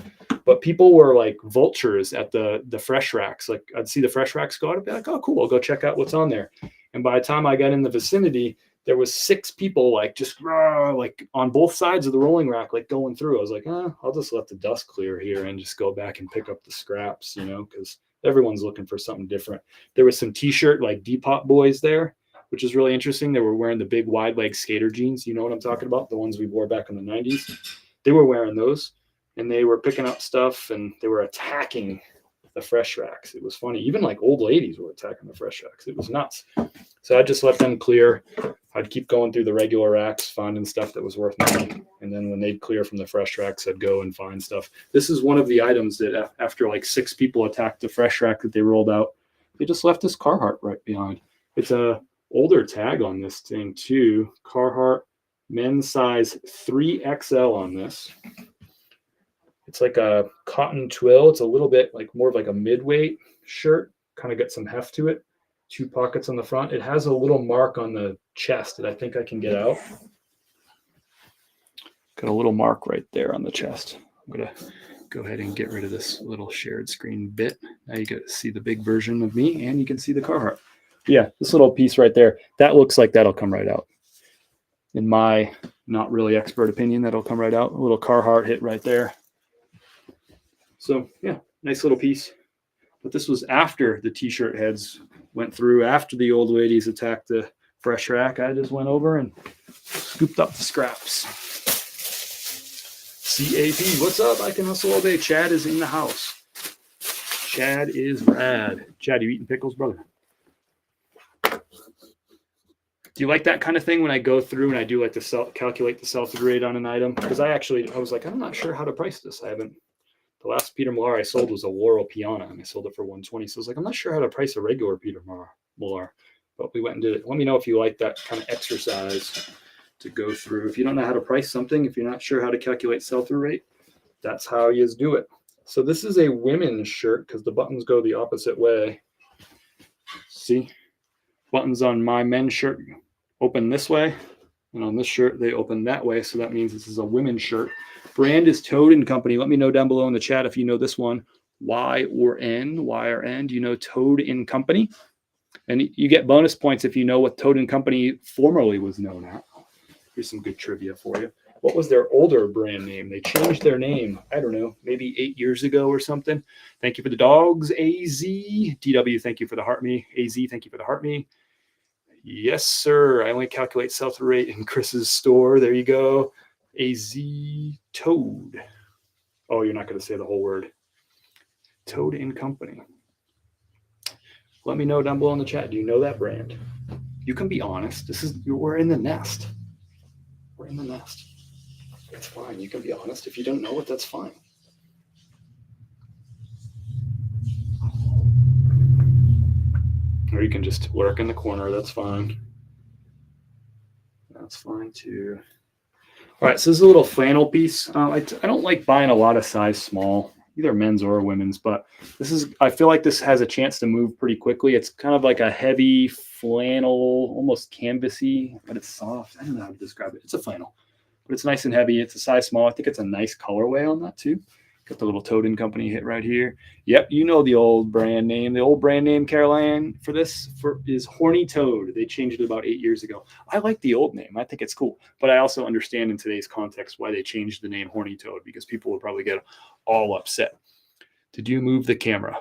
But people were like vultures at the fresh racks. Like I'd see the fresh racks go out, I'd be like, oh, cool, I'll go check out what's on there. And by the time I got in the vicinity, there was 6 people like just like on both sides of the rolling rack, like going through. I was like, I'll just let the dust clear here and just go back and pick up the scraps, because everyone's looking for something different. There was some t-shirt like Depop boys there, which is really interesting. They were wearing the big wide leg skater jeans. You know what I'm talking about? The ones we wore back in the 90s. They were wearing those, and they were picking up stuff, and they were attacking the fresh racks. It was funny. Even like old ladies were attacking the fresh racks. It was nuts. So I just let them clear. I'd keep going through the regular racks, finding stuff that was worth money. And then when they'd clear from the fresh racks, I'd go and find stuff. This is one of the items that after like 6 people attacked the fresh rack that they rolled out, they just left this Carhartt right behind. It's a older tag on this thing too. Carhartt men's size 3XL on this. It's like a cotton twill. It's a little bit like more of like a mid-weight shirt. Kind of got some heft to it. 2 pockets on the front. It has a little mark on the chest that I think I can get out. Got a little mark right there on the chest. I'm going to go ahead and get rid of this little shared screen bit. Now you get to see the big version of me, and you can see the Carhartt. Yeah, this little piece right there, that looks like that'll come right out. In my not really expert opinion, that'll come right out. A little Carhartt hit right there. So yeah, nice little piece. But this was after the t-shirt heads went through, after the old ladies attacked the fresh rack. I just went over and scooped up the scraps. CAP, what's up? I can hustle all day. Chad is in the house. Chad is rad. Chad, you eating pickles, brother? Do you like that kind of thing when I go through and I do like to calculate the sell-through rate on an item? Because I was like, I'm not sure how to price this. The last Peter Millar I sold was a Laurel Piana, and I sold it for $120. So I was like, I'm not sure how to price a regular Peter Millar, but we went and did it. Let me know if you like that kind of exercise to go through. If you don't know how to price something, if you're not sure how to calculate sell-through rate, that's how you do it. So this is a women's shirt because the buttons go the opposite way. See, buttons on my men's shirt open this way, and on this shirt they open that way. So that means this is a women's shirt. Brand is Toad & Company. Let me know down below in the chat if you know this one. Y or N. Do you know Toad & Company? And you get bonus points if you know what Toad & Company formerly was known at. Here's some good trivia for you. What was their older brand name? They changed their name, I don't know, maybe 8 years ago or something. Thank you for the dogs, AZ. DW, thank you for the heart me. AZ, thank you for the heart me. Yes, sir. I only calculate sell-through rate in Chris's store. There you go. AZ Toad. Oh, you're not going to say the whole word. Toad & Company. Let me know down below in the chat. Do you know that brand? You can be honest. We're in the nest. We're in the nest. It's fine. You can be honest. If you don't know it, that's fine. Or you can just lurk in the corner. That's fine. That's fine too. All right, so this is a little flannel piece. I don't like buying a lot of size small, either men's or women's, but I feel like this has a chance to move pretty quickly. It's kind of like a heavy flannel, almost canvasy, but it's soft. I don't know how to describe it. It's a flannel, but it's nice and heavy. It's a size small. I think it's a nice colorway on that too. Got the little Toad & Company hit right here. Yep, you know the old brand name. The old brand name, Caroline, for this is Horny Toad. They changed it about 8 years ago. I like the old name. I think it's cool. But I also understand in today's context why they changed the name Horny Toad, because people will probably get all upset. Did you move the camera?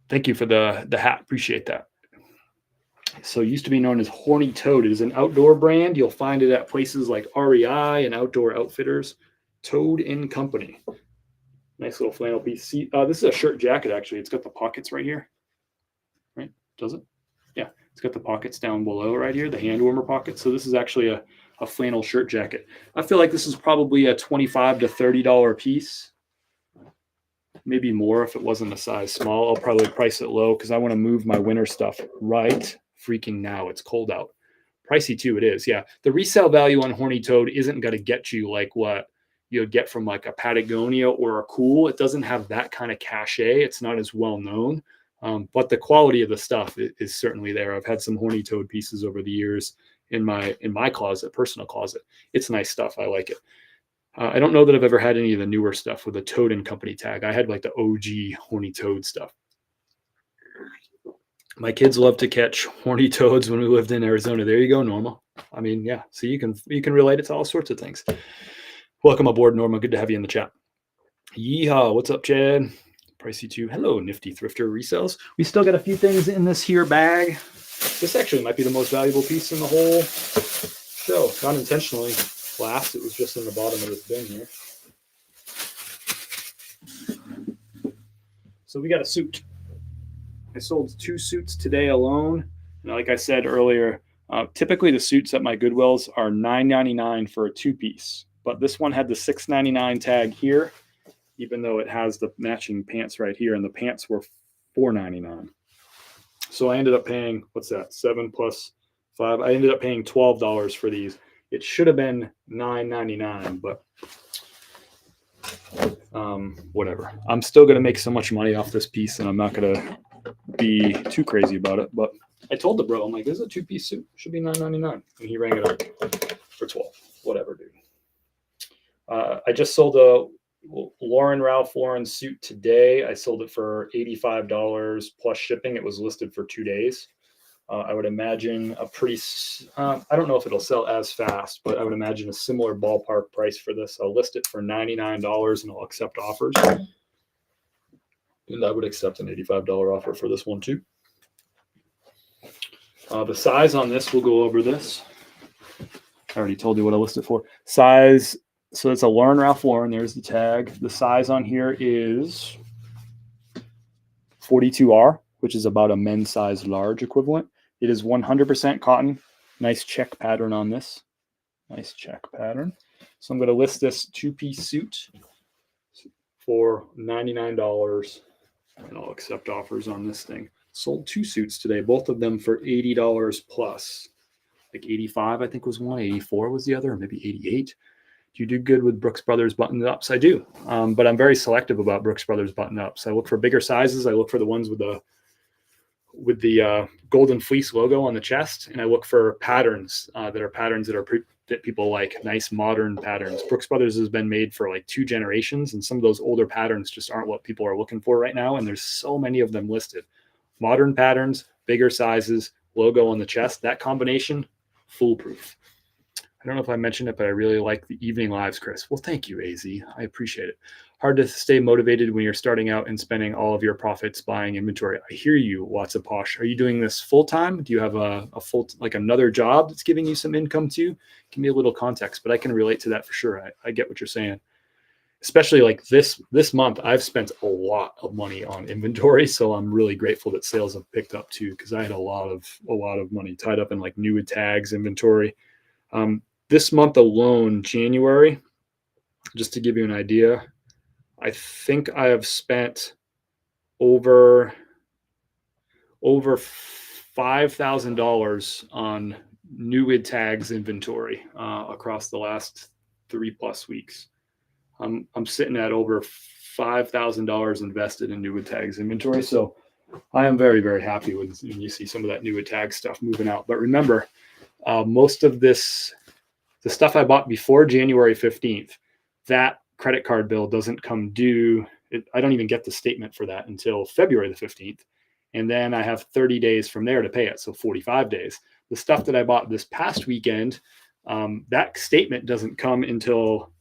Thank you for the hat. Appreciate that. So it used to be known as Horny Toad. It is an outdoor brand. You'll find it at places like REI and Outdoor Outfitters. Toad & Company. Nice little flannel piece. See, this is a shirt jacket, actually. It's got the pockets right here. Right? Does it? Yeah. It's got the pockets down below right here, the hand warmer pockets. So this is actually a flannel shirt jacket. I feel like this is probably a $25 to $30 piece. Maybe more if it wasn't a size small. I'll probably price it low because I want to move my winter stuff right freaking now. It's cold out. Pricey too, it is. Yeah. The resale value on Horny Toad isn't going to get you like what you'll get from like a Patagonia or a Cool. It doesn't have that kind of cachet. It's not as well known, but the quality of the stuff is certainly there. I've had some Horny Toad pieces over the years in my closet, personal closet. It's nice stuff. I like it. I don't know that I've ever had any of the newer stuff with a Toad & Company tag. I had like the OG Horny Toad stuff. My kids love to catch horny toads when we lived in Arizona. There you go, Norma. I mean, yeah. So you can relate it to all sorts of things. Welcome aboard, Norma. Good to have you in the chat. Yeehaw. What's up, Chad? Pricey too. Hello, nifty thrifter resells. We still got a few things in this here bag. This actually might be the most valuable piece in the whole show. Not intentionally. Last, it was just in the bottom of this bin here. So we got a suit. I sold 2 suits today alone. And like I said earlier, typically the suits at my Goodwills are $9.99 for a 2-piece. But this one had the $6.99 tag here, even though it has the matching pants right here, and the pants were $4.99. So I ended up paying, what's that, 7 plus 5? I ended up paying $12 for these. It should have been $9.99, but whatever. I'm still going to make so much money off this piece, and I'm not going to be too crazy about it. But I told the bro, I'm like, this is a 2-piece suit. It should be $9.99. And he rang it up for $12. Whatever, dude. I just sold Lauren Ralph Lauren suit today. I sold it for $85 plus shipping. It was listed for 2 days. I would imagine a pretty, I don't know if it'll sell as fast, but I would imagine a similar ballpark price for this. I'll list it for $99 and I'll accept offers. And I would accept an $85 offer for this one too. The size on this, we'll go over this. I already told you what I listed for. Size, so it's a Lauren Ralph Lauren. There's the tag. The size on here is 42R, which is about a men's size large equivalent. It is 100% cotton. Nice check pattern on this. Nice check pattern. So I'm going to list this 2-piece suit for $99, and I'll accept offers on this thing. Sold 2 suits today, both of them for $80 plus. Like 85, I think was one. 84 was the other, or maybe 88. Do you do good with Brooks Brothers button-ups? I do, but I'm very selective about Brooks Brothers button-ups. I look for bigger sizes. I look for the ones with the golden fleece logo on the chest, and I look for patterns that people like, nice modern patterns. Brooks Brothers has been made for like 2 generations, and some of those older patterns just aren't what people are looking for right now, and there's so many of them listed. Modern patterns, bigger sizes, logo on the chest, that combination, foolproof. I don't know if I mentioned it, but I really like the evening lives, Chris. Well, thank you, AZ. I appreciate it. Hard to stay motivated when you're starting out and spending all of your profits buying inventory. I hear you, Lots of Posh. Are you doing this full time? Do you have a full, like another job that's giving you some income too? Give me a little context, but I can relate to that for sure. I get what you're saying. Especially like this month, I've spent a lot of money on inventory, so I'm really grateful that sales have picked up too, because I had a lot of money tied up in like new tags inventory. This month alone, January, just to give you an idea, I think I have spent over $5,000 on new tags inventory across the last 3+ weeks. I'm sitting at over $5,000 invested in new tags inventory. So I am very, very happy when you see some of that new tag stuff moving out. But remember, most of this, the stuff I bought before January 15th, that credit card bill doesn't come due. I don't even get the statement for that until February the 15th. And then I have 30 days from there to pay it. So 45 days. The stuff that I bought this past weekend, that statement doesn't come until,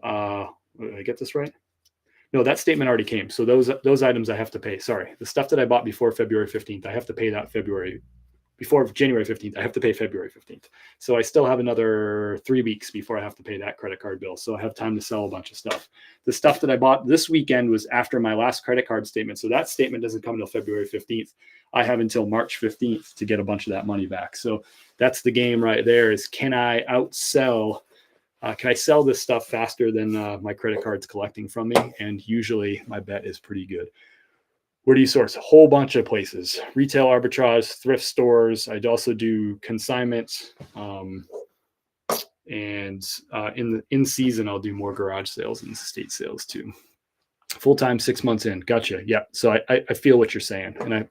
did I get this right? No, that statement already came. So those items I have to pay. Sorry. The stuff that I bought before February 15th, I have to pay that before January 15th, I have to pay February 15th. So I still have another 3 weeks before I have to pay that credit card bill. So I have time to sell a bunch of stuff. The stuff that I bought this weekend was after my last credit card statement. So that statement doesn't come until February 15th. I have until March 15th to get a bunch of that money back. So that's the game right there, is can I sell this stuff faster than my credit card's collecting from me? And usually my bet is pretty good. Where do you source? A whole bunch of places. Retail arbitrage, thrift stores. I'd also do consignment. And in season, I'll do more garage sales and estate sales too. Full-time, 6 months in. Gotcha. Yeah. So I feel what you're saying. And I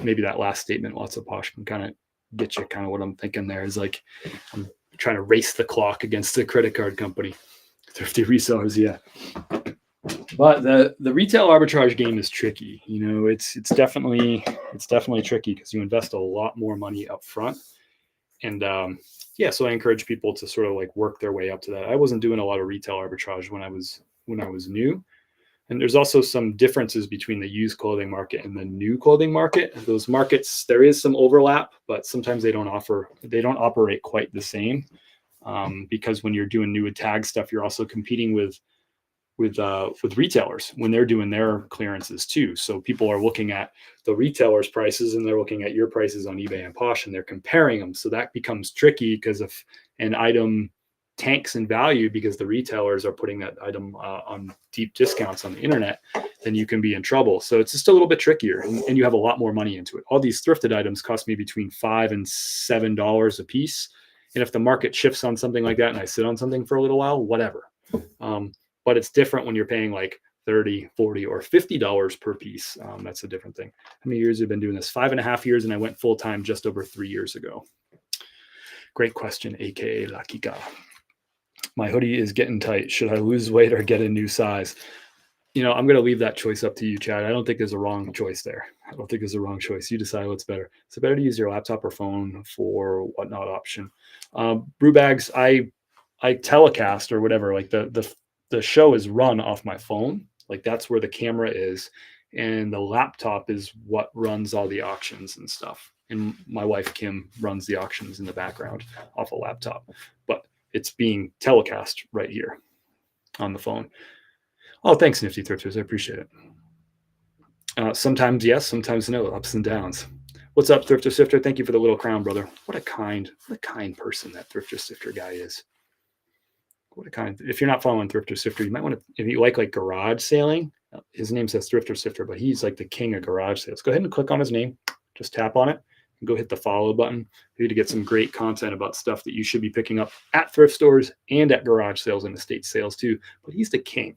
maybe that last statement, Lots of Posh, can kind of get you kind of what I'm thinking there, is like, I'm trying to race the clock against the credit card company. Thrifty resellers. Yeah. But the retail arbitrage game is tricky. You know, it's definitely tricky because you invest a lot more money up front. And so I encourage people to sort of like work their way up to that. I wasn't doing a lot of retail arbitrage when I was new. And there's also some differences between the used clothing market and the new clothing market. Those markets, there is some overlap, but sometimes they don't operate quite the same. Because when you're doing new tag stuff, you're also competing with retailers when they're doing their clearances too. So people are looking at the retailers' prices and they're looking at your prices on eBay and Posh, and they're comparing them. So that becomes tricky, because if an item tanks in value because the retailers are putting that item on deep discounts on the internet, then you can be in trouble. So it's just a little bit trickier, and you have a lot more money into it. All these thrifted items cost me between $5 and $7 a piece. And if the market shifts on something like that and I sit on something for a little while, whatever. But it's different when you're paying like $30, $40, or $50 per piece. That's a different thing. How many years have you been doing this? 5.5 years, and I went full-time just over 3 years ago. Great question, AKA La Kika. My hoodie is getting tight. Should I lose weight or get a new size? I'm going to leave that choice up to you, Chad. I don't think there's a wrong choice there. I don't think there's a wrong choice. You decide what's better. Is it better to use your laptop or phone for whatnot option? Brew bags, I telecast or whatever. Like the show is run off my phone. Like that's where the camera is, and the laptop is what runs all the auctions and stuff. And my wife Kim runs the auctions in the background off a laptop, but it's being telecast right here on the phone. Oh, thanks, Nifty Thrifters. I appreciate it. Sometimes yes, sometimes no. Ups and downs. What's up, Thrifter Sifter? Thank you for the little crown, brother. What a kind person that Thrifter Sifter guy is. What a kind. If you're not following Thrifter Sifter, you might want to. If you like garage sailing, his name says Thrifter Sifter, but he's like the king of garage sales. Go ahead and click on his name. Just tap on it and go hit the follow button for you to get some great content about stuff that you should be picking up at thrift stores and at garage sales and estate sales too. But he's the king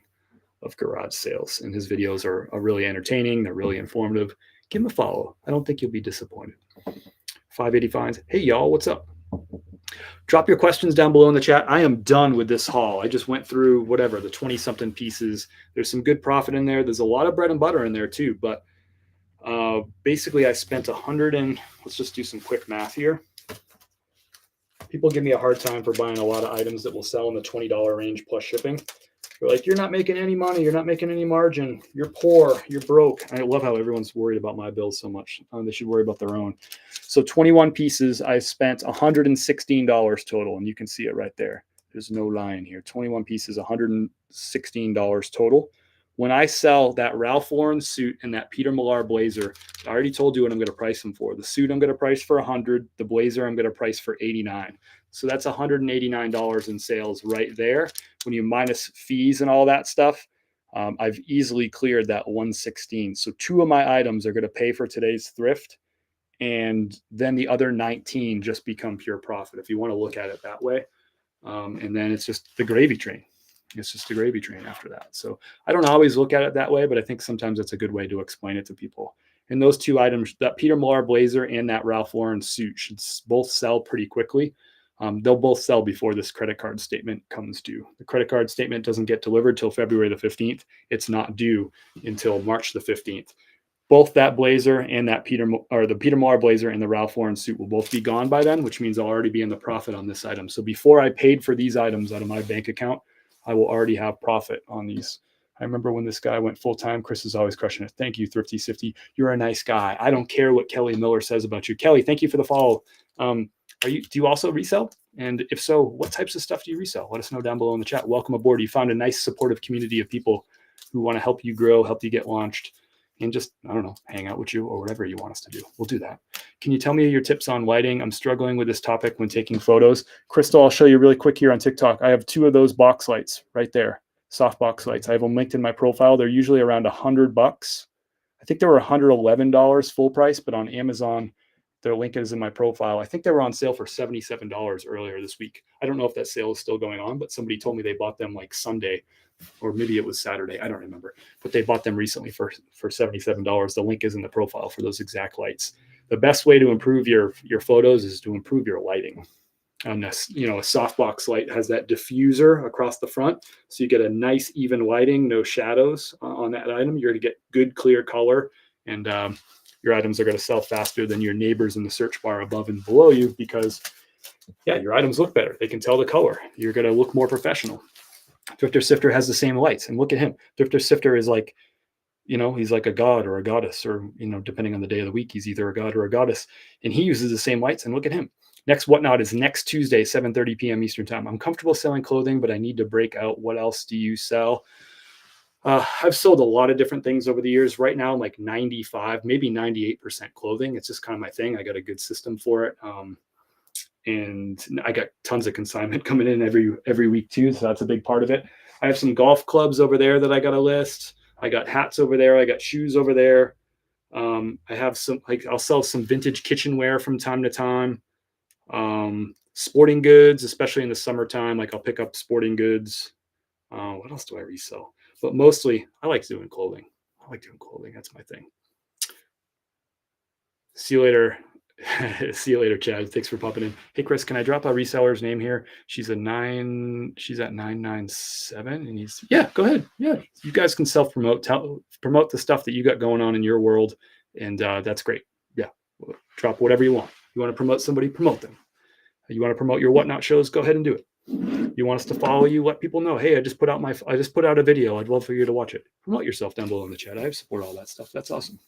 of garage sales, and his videos are really entertaining. They're really informative. Give him a follow. I don't think you'll be disappointed. 580 Fines. Hey, y'all, what's up? Drop your questions down below in the chat. I am done with this haul. I just went through whatever, the 20-something pieces. There's some good profit in there. There's a lot of bread and butter in there too, but basically I spent let's just do some quick math here. People give me a hard time for buying a lot of items that will sell in the $20 range plus shipping. They're like, you're not making any money. You're not making any margin. You're poor. You're broke. I love how everyone's worried about my bills so much. They should worry about their own. So 21 pieces, I spent $116 total, and you can see it right there. There's no lying here. 21 pieces, $116 total. When I sell that Ralph Lauren suit and that Peter Millar blazer, I already told you what I'm going to price them for. The suit I'm going to price for $100. The blazer I'm going to price for $89. So that's $189 in sales right there. When you minus fees and all that stuff, I've easily cleared that 116. So 2 of my items are going to pay for today's thrift, and then the other 19 just become pure profit if you want to look at it that way. And then it's just the gravy train. It's just the gravy train after that. So I don't always look at it that way, but I think sometimes it's a good way to explain it to people. And those 2 items, that Peter Millar blazer and that Ralph Lauren suit, should both sell pretty quickly. They'll both sell before this credit card statement comes due. The credit card statement doesn't get delivered till February the 15th. It's not due until March the 15th. Both that blazer and the Peter Millar blazer and the Ralph Lauren suit will both be gone by then, which means I'll already be in the profit on this item. So before I paid for these items out of my bank account, I will already have profit on these. I remember when this guy went full-time, Chris is always crushing it. Thank you, Thrifty Sifty. You're a nice guy. I don't care what Kelly Miller says about you. Kelly, thank you for the follow. Do you also resell? And if so, what types of stuff do you resell? Let us know down below in the chat. Welcome aboard. You found a nice supportive community of people who want to help you grow, help you get launched, and just, I don't know, hang out with you or whatever you want us to do. We'll do that. Can you tell me your tips on lighting? I'm struggling with this topic when taking photos. Crystal, I'll show you really quick here on TikTok. I have 2 of those box lights right there, soft box lights. I have them linked in my profile. They're usually around $100. I think they were $111 full price, but on Amazon, their link is in my profile. I think they were on sale for $77 earlier this week. I don't know if that sale is still going on, but somebody told me they bought them like Sunday, or maybe it was Saturday. I don't remember, but they bought them recently for $77. The link is in the profile for those exact lights. The best way to improve your photos is to improve your lighting. And a softbox light has that diffuser across the front, so you get a nice even lighting, no shadows on that item. You're going to get good clear color, and your items are going to sell faster than your neighbors in the search bar above and below you because, yeah, your items look better. They can tell the color. You're going to look more professional. Thrifter Sifter has the same lights, and look at him. Thrifter Sifter is like, he's like a god or a goddess, or, depending on the day of the week, he's either a god or a goddess, and he uses the same lights, and look at him. Next Whatnot is next Tuesday, 7:30 p.m. Eastern time. I'm comfortable selling clothing, but I need to break out. What else do you sell? I've sold a lot of different things over the years. Right now, I'm like 95, maybe 98% clothing. It's just kind of my thing. I got a good system for it. And I got tons of consignment coming in every week too. So that's a big part of it. I have some golf clubs over there that I got a list. I got hats over there. I got shoes over there. I have I'll sell some vintage kitchenware from time to time. Sporting goods, especially in the summertime. Like I'll pick up sporting goods. What else do I resell? But mostly I like doing clothing. That's my thing. See you later, See you later, Chad. Thanks for popping in. Hey, Chris, can I drop a reseller's name here? She's at 997, and yeah, go ahead. Yeah, you guys can self-promote, promote the stuff that you got going on in your world, and that's great. Yeah, drop whatever you want. You want to promote somebody, promote them. You want to promote your whatnot shows, go ahead and do it. You want us to follow you, let people know, hey, I just put out a video. I'd love for you to watch it. Promote yourself down below in the chat. I support all that stuff. That's awesome.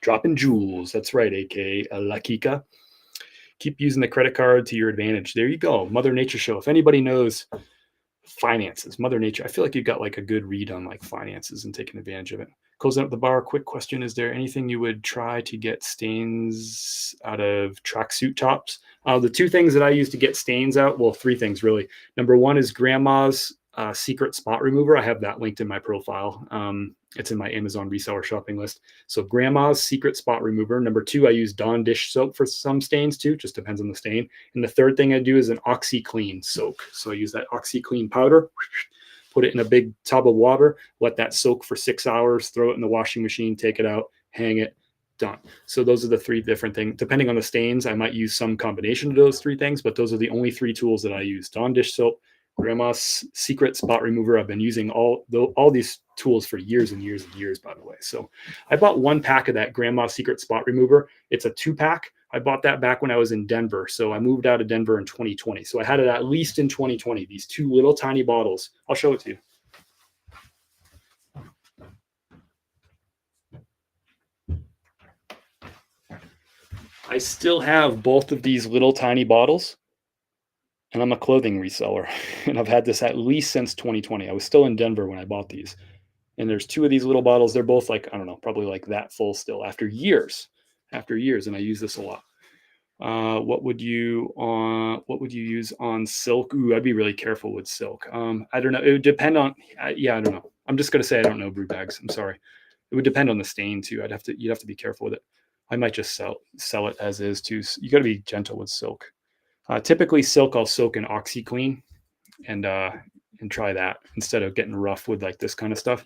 Dropping jewels. That's right, aka Lakika. Keep using the credit card to your advantage. There you go. Mother Nature show. If anybody knows finances, Mother Nature, I feel like you've got like a good read on like finances and taking advantage of it. Closing up the bar. Quick question. Is there anything you would try to get stains out of tracksuit tops? The two things that I use to get stains out, well, three things really. Number one is Grandma's secret spot remover. I have that linked in my profile. It's in my Amazon reseller shopping list. So Grandma's secret spot remover. Number two, I use Dawn dish soap for some stains too. Just depends on the stain. And the third thing I do is an OxyClean soak. So I use that OxyClean powder, put it in a big tub of water, let that soak for 6 hours, throw it in the washing machine, take it out, hang it, done. So those are the three different things. Depending on the stains, I might use some combination of those three things, but those are the only three tools that I use. Dawn dish soap, Grandma's secret spot remover. I've been using all these tools for years and years and years, by the way. So I bought one pack of that Grandma's secret spot remover. It's a 2-pack. I bought that back when I was in Denver. So I moved out of Denver in 2020. So I had it at least in 2020, these two little tiny bottles. I'll show it to you. I still have both of these little tiny bottles, and I'm a clothing reseller, and I've had this at least since 2020. I was still in Denver when I bought these, and there's two of these little bottles. They're both like, I don't know, probably like that full still after years, and I use this a lot. What would you use on silk? Ooh, I'd be really careful with silk. I don't know. It would depend on, I don't know. I'm just going to say I don't know brew bags. I'm sorry. It would depend on the stain too. You'd have to be careful with it. I might just sell it as is too. You got to be gentle with silk. Typically silk I'll soak in OxyClean and try that instead of getting rough with like this kind of stuff.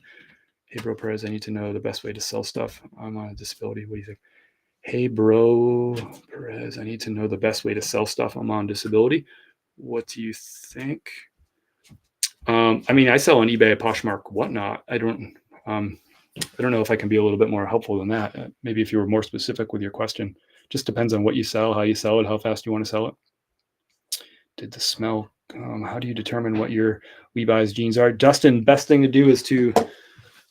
Hey bro Perez, I need to know the best way to sell stuff. I'm on a disability. What do you think? Hey bro Perez, I need to know the best way to sell stuff. I'm on disability. What do you think? I mean, I sell on eBay, Poshmark, whatnot. I don't know if I can be a little bit more helpful than that. Maybe if you were more specific with your question. Just depends on what you sell, how you sell it, how fast you want to sell it. Did the smell? How do you determine what your Levi's jeans are? Dustin, best thing to do is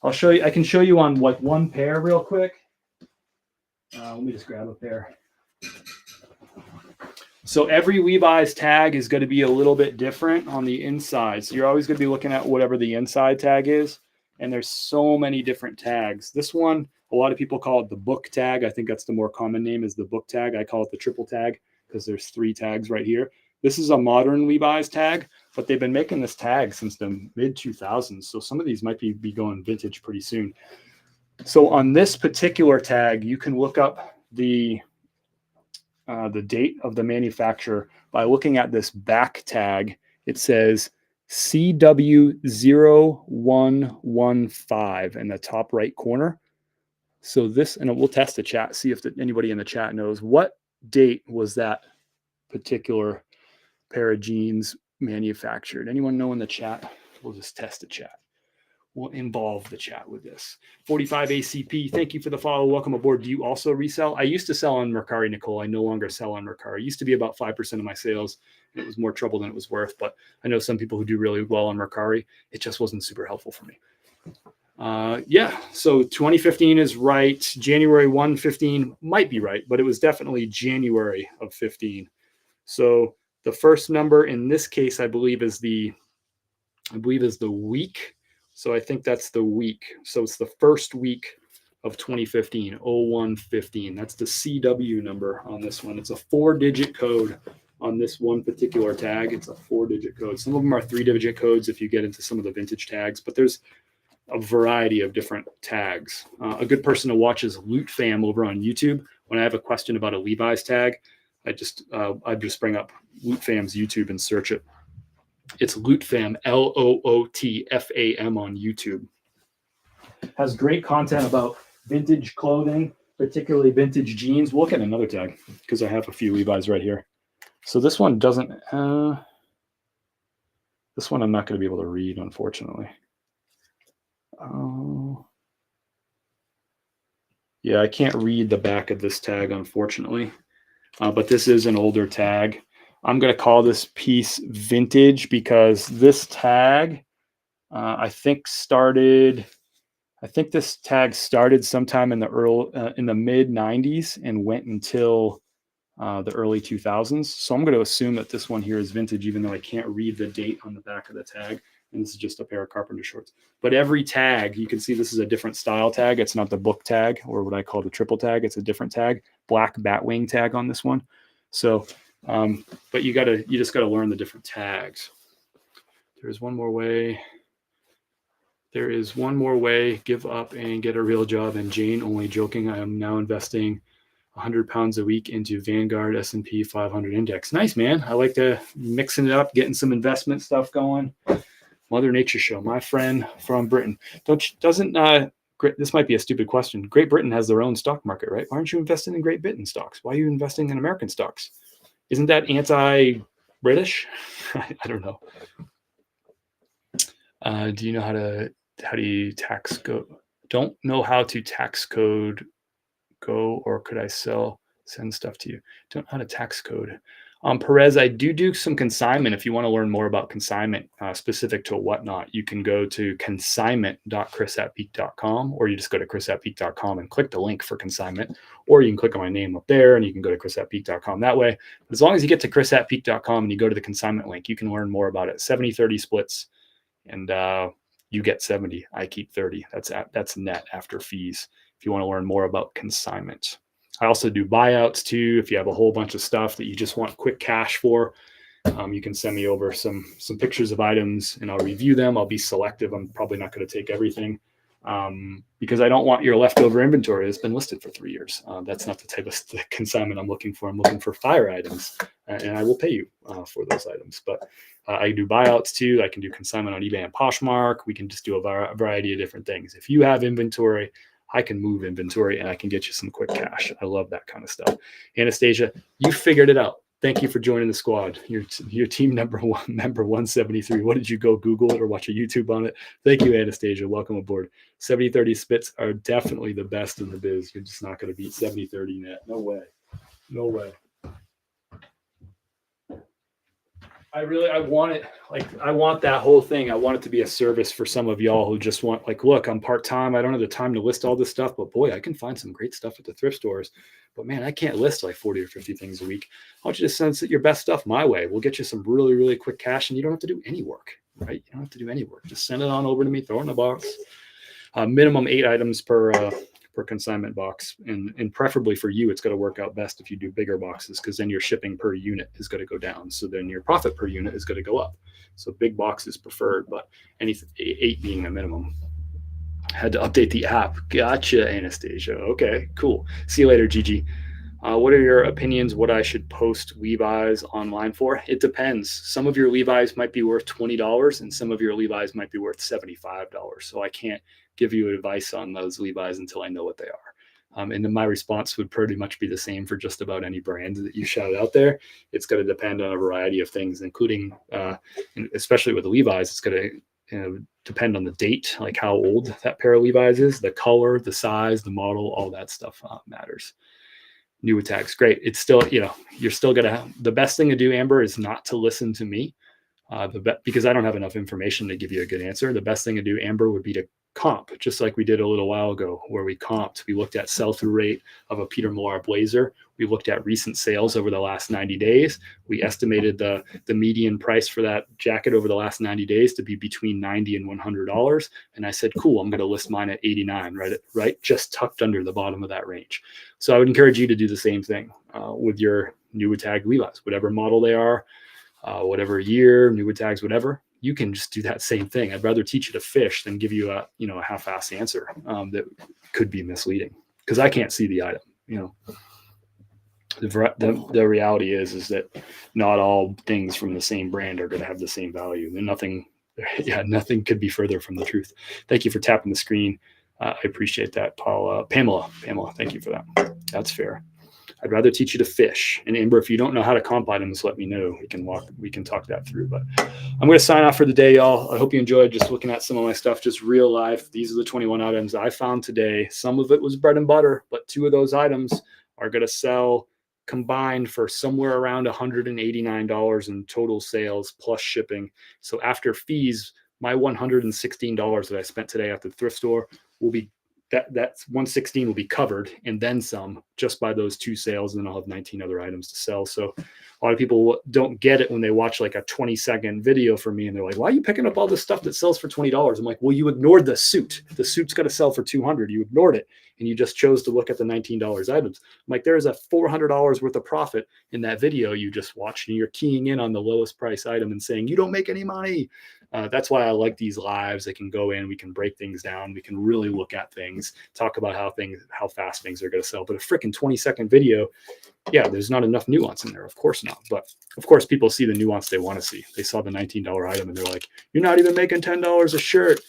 I'll show you. I can show you on like one pair real quick. Let me just grab a pair. So every Levi's tag is going to be a little bit different on the inside. So you're always going to be looking at whatever the inside tag is. And there's so many different tags. This one, a lot of people call it the book tag. I think that's the more common name is the book tag. I call it the triple tag because there's 3 tags right here. This is a modern Levi's tag, but they've been making this tag since the mid 2000s. So some of these might be going vintage pretty soon. So on this particular tag, you can look up the date of the manufacturer by looking at this back tag. It says CW0115 in the top right corner. So this, and we'll test the chat, see if anybody in the chat knows what date was that particular pair of jeans manufactured. Anyone know in the chat? We'll just test the chat. We'll involve the chat with this. 45 ACP, thank you for the follow. Welcome aboard. Do you also resell? I used to sell on Mercari, Nicole. I no longer sell on Mercari. It used to be about 5% of my sales. It was more trouble than it was worth, but I know some people who do really well on Mercari. It just wasn't super helpful for me. So 2015 is right. January 1, 15 might be right, but it was definitely January of 15. So the first number in this case, I believe is the week. So I think that's the week. So it's the first week of 2015, 0115. That's the CW number on this one. It's a 4-digit code on this one particular tag. It's a 4-digit code. Some of them are 3-digit codes if you get into some of the vintage tags, but there's a variety of different tags. A good person to watch is Loot Fam over on YouTube. When I have a question about a Levi's tag, I just bring up Loot Fam's YouTube and search it. It's Loot Fam, LOOTFAM on YouTube. Has great content about vintage clothing, particularly vintage jeans. We'll look at another tag because I have a few Levi's right here. So this one doesn't, this one I'm not going to be able to read, unfortunately. Yeah, I can't read the back of this tag, unfortunately. But this is an older tag. I'm going to call this piece vintage because this tag, I think this tag started sometime in the mid 90s and went until the early 2000s. So I'm going to assume that this one here is vintage, even though I can't read the date on the back of the tag. And this is just a pair of carpenter shorts. But every tag, you can see this is a different style tag. It's not the book tag or what I call the triple tag. It's a different tag, black batwing tag on this one. So, but you just got to learn the different tags. There's one more way. There is one more way. Give up and get a real job. And Jane, only joking. I am now investing 100 pounds a week into Vanguard S&P 500 index. Nice, man. I like to mixing it up, getting some investment stuff going. Mother Nature show. My friend from Britain. This might be a stupid question. Great Britain has their own stock market, right? Why aren't you investing in Great Britain stocks? Why are you investing in American stocks? Isn't that anti-British? I don't know. Do you know how do you tax code? Don't know how to tax code go, or could I send stuff to you? Don't know how to tax code. Perez, I do some consignment. If you want to learn more about consignment specific to whatnot, you can go to consignment.chris@peak.com, or you just go to chris@peak.com and click the link for consignment, or you can click on my name up there and you can go to chris@peak.com that way. But as long as you get to chris@peak.com and you go to the consignment link, you can learn more about it. 70-30 splits, and you get 70. I keep 30. That's net after fees. If you want to learn more about consignment. I also do buyouts too. If you have a whole bunch of stuff that you just want quick cash for, you can send me over some pictures of items and I'll review them. I'll be selective. I'm probably not going to take everything because I don't want your leftover inventory that's been listed for 3 years. That's not the type of consignment I'm looking for. I'm looking for fire items and I will pay you for those items. But I do buyouts too. I can do consignment on eBay and Poshmark. We can just do a variety of different things. If you have inventory, I can move inventory and I can get you some quick cash. I love that kind of stuff. Anastasia, you figured it out. Thank you for joining the squad. Your team member 173. What did you go Google it or watch a YouTube on it? Thank you, Anastasia. Welcome aboard. 70-30 spits are definitely the best in the biz. You're just not going to beat 70-30 net. No way. No way. I want it. I want that whole thing. I want it to be a service for some of y'all who just want, look, I'm part-time. I don't have the time to list all this stuff, but boy, I can find some great stuff at the thrift stores. But man, I can't list 40 or 50 things a week. I want you to send your best stuff my way. We'll get you some really, really quick cash and you don't have to do any work, right? You don't have to do any work. Just send it on over to me, throw it in a box. Minimum 8 items per consignment box, and preferably for you, it's going to work out best if you do bigger boxes, because then your shipping per unit is going to go down, so then your profit per unit is going to go up. So big box is preferred, but 8 being a minimum. Had to update the app. Gotcha, Anastasia. Okay, cool. See you later, Gigi. What are your opinions what I should post Levi's online for? It depends. Some of your Levi's might be worth $20 and some of your Levi's might be worth $75. So I can't give you advice on those Levi's until I know what they are. And then my response would pretty much be the same for just about any brand that you shout out there. It's going to depend on a variety of things, including, especially with the Levi's, it's going to depend on the date, like how old that pair of Levi's is, the color, the size, the model, all that stuff matters. New attacks, great. It's still, you're still going to have, the best thing to do, Amber, is not to listen to me because I don't have enough information to give you a good answer. The best thing to do, Amber, would be to comp, just like we did a little while ago where we comped. We looked at sell-through rate of a Peter Millar blazer. We looked at recent sales over the last 90 days. We estimated the median price for that jacket over the last 90 days to be between $90 and $100. And I said, cool, I'm going to list mine at 89, right? Just tucked under the bottom of that range. So I would encourage you to do the same thing with your new tag Levi's, whatever model they are, whatever year, new tags, whatever. You can just do that same thing. I'd rather teach you to fish than give you a half-ass answer that could be misleading, because I can't see the item. The reality is that not all things from the same brand are going to have the same value. And nothing could be further from the truth. Thank you for tapping the screen. I appreciate that, Paul. Pamela, thank you for that. That's fair. I'd rather teach you to fish. And Amber, if you don't know how to comp items, let me know. We can talk that through. But I'm going to sign off for the day, y'all. I hope you enjoyed just looking at some of my stuff, just real life. These are the 21 items I found today. Some of it was bread and butter, but 2 of those items are going to sell combined for somewhere around $189 in total sales plus shipping. So after fees, my $116 that I spent today at the thrift store will be that's 116 will be covered and then some just by those 2 sales, and then I'll have 19 other items to sell. So a lot of people don't get it when they watch like a 20-second video from me and they're like, why are you picking up all this stuff that sells for $20? I'm like, well, you ignored the suit. The suit's got to sell for $200. You ignored it and you just chose to look at the $19 items. I'm like, there's a $400 worth of profit in that video you just watched, and you're keying in on the lowest price item and saying you don't make any money. That's why I like these lives. They can go in, we can break things down, we can really look at things, talk about how fast things are going to sell. But a freaking 20-second video, yeah, there's not enough nuance in there. Of course not. But of course, people see the nuance they want to see. They saw the $19 item and they're like, you're not even making $10 a shirt.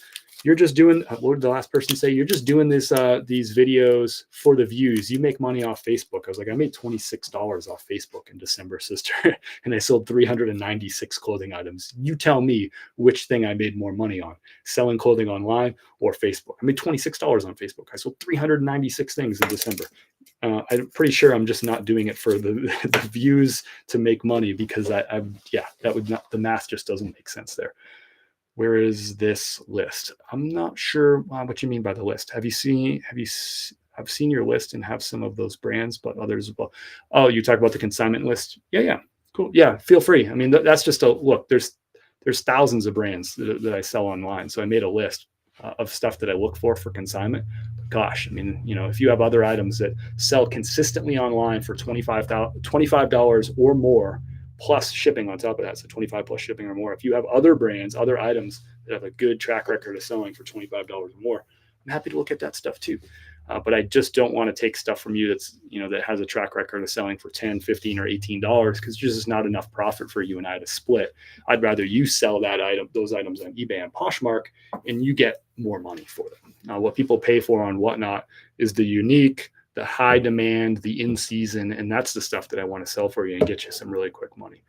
You're just doing, what did the last person say? You're just doing this, these videos for the views. You make money off Facebook. I was like, I made $26 off Facebook in December, sister. And I sold 396 clothing items. You tell me which thing I made more money on, selling clothing online or Facebook. I made $26 on Facebook. I sold 396 things in December. I'm pretty sure I'm just not doing it for the views to make money, because that would not, the math just doesn't make sense there. Where is this list? I'm not sure what you mean by the list. I've seen your list and have some of those brands, but others as well. Oh, you talk about the consignment list? Yeah, cool. Yeah, feel free. I mean, that's just a look. There's thousands of brands that I sell online, so I made a list of stuff that I look for consignment. But gosh, I mean, if you have other items that sell consistently online for $25 or more, plus shipping on top of that, so 25 plus shipping or more. If you have other brands, other items that have a good track record of selling for $25 or more, I'm happy to look at that stuff too. But I just don't want to take stuff from you that's, that has a track record of selling for $10, $15, or $18, because there's just not enough profit for you and I to split. I'd rather you sell those items on eBay and Poshmark, and you get more money for them. What people pay for on Whatnot is the unique, the high demand, the in season, and that's the stuff that I want to sell for you and get you some really quick money.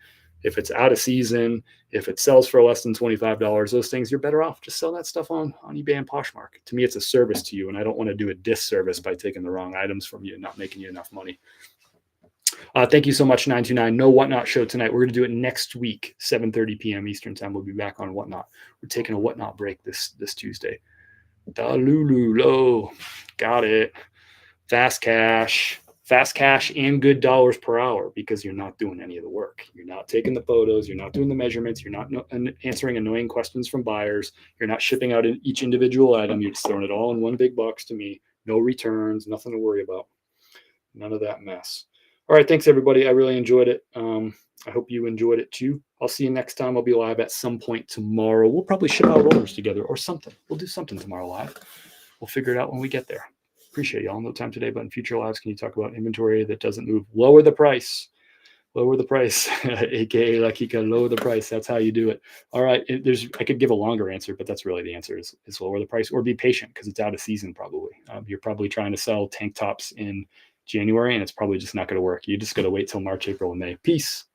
If it's out of season, if it sells for less than $25, those things, you're better off just sell that stuff on eBay and Poshmark. To me, it's a service to you, and I don't want to do a disservice by taking the wrong items from you and not making you enough money. Thank you so much, 929. No Whatnot show tonight. We're going to do it next week, 7:30 p.m. Eastern time. We'll be back on Whatnot. We're taking a Whatnot break this Tuesday. Dalulu low. Got it. Fast cash and good dollars per hour, because you're not doing any of the work. You're not taking the photos. You're not doing the measurements. You're not answering annoying questions from buyers. You're not shipping out each individual item. You're just throwing it all in one big box to me. No returns, nothing to worry about. None of that mess. All right. Thanks, everybody. I really enjoyed it. I hope you enjoyed it too. I'll see you next time. I'll be live at some point tomorrow. We'll probably ship out orders together or something. We'll do something tomorrow live. We'll figure it out when we get there. Appreciate y'all. No time today, but in future lives, can you talk about inventory that doesn't move? Lower the price, aka Lakika, lower the price. That's how you do it. All right. I could give a longer answer, but that's really the answer is lower the price or be patient, because it's out of season probably. You're probably trying to sell tank tops in January, and it's probably just not going to work. You just got to wait till March, April, and May. Peace.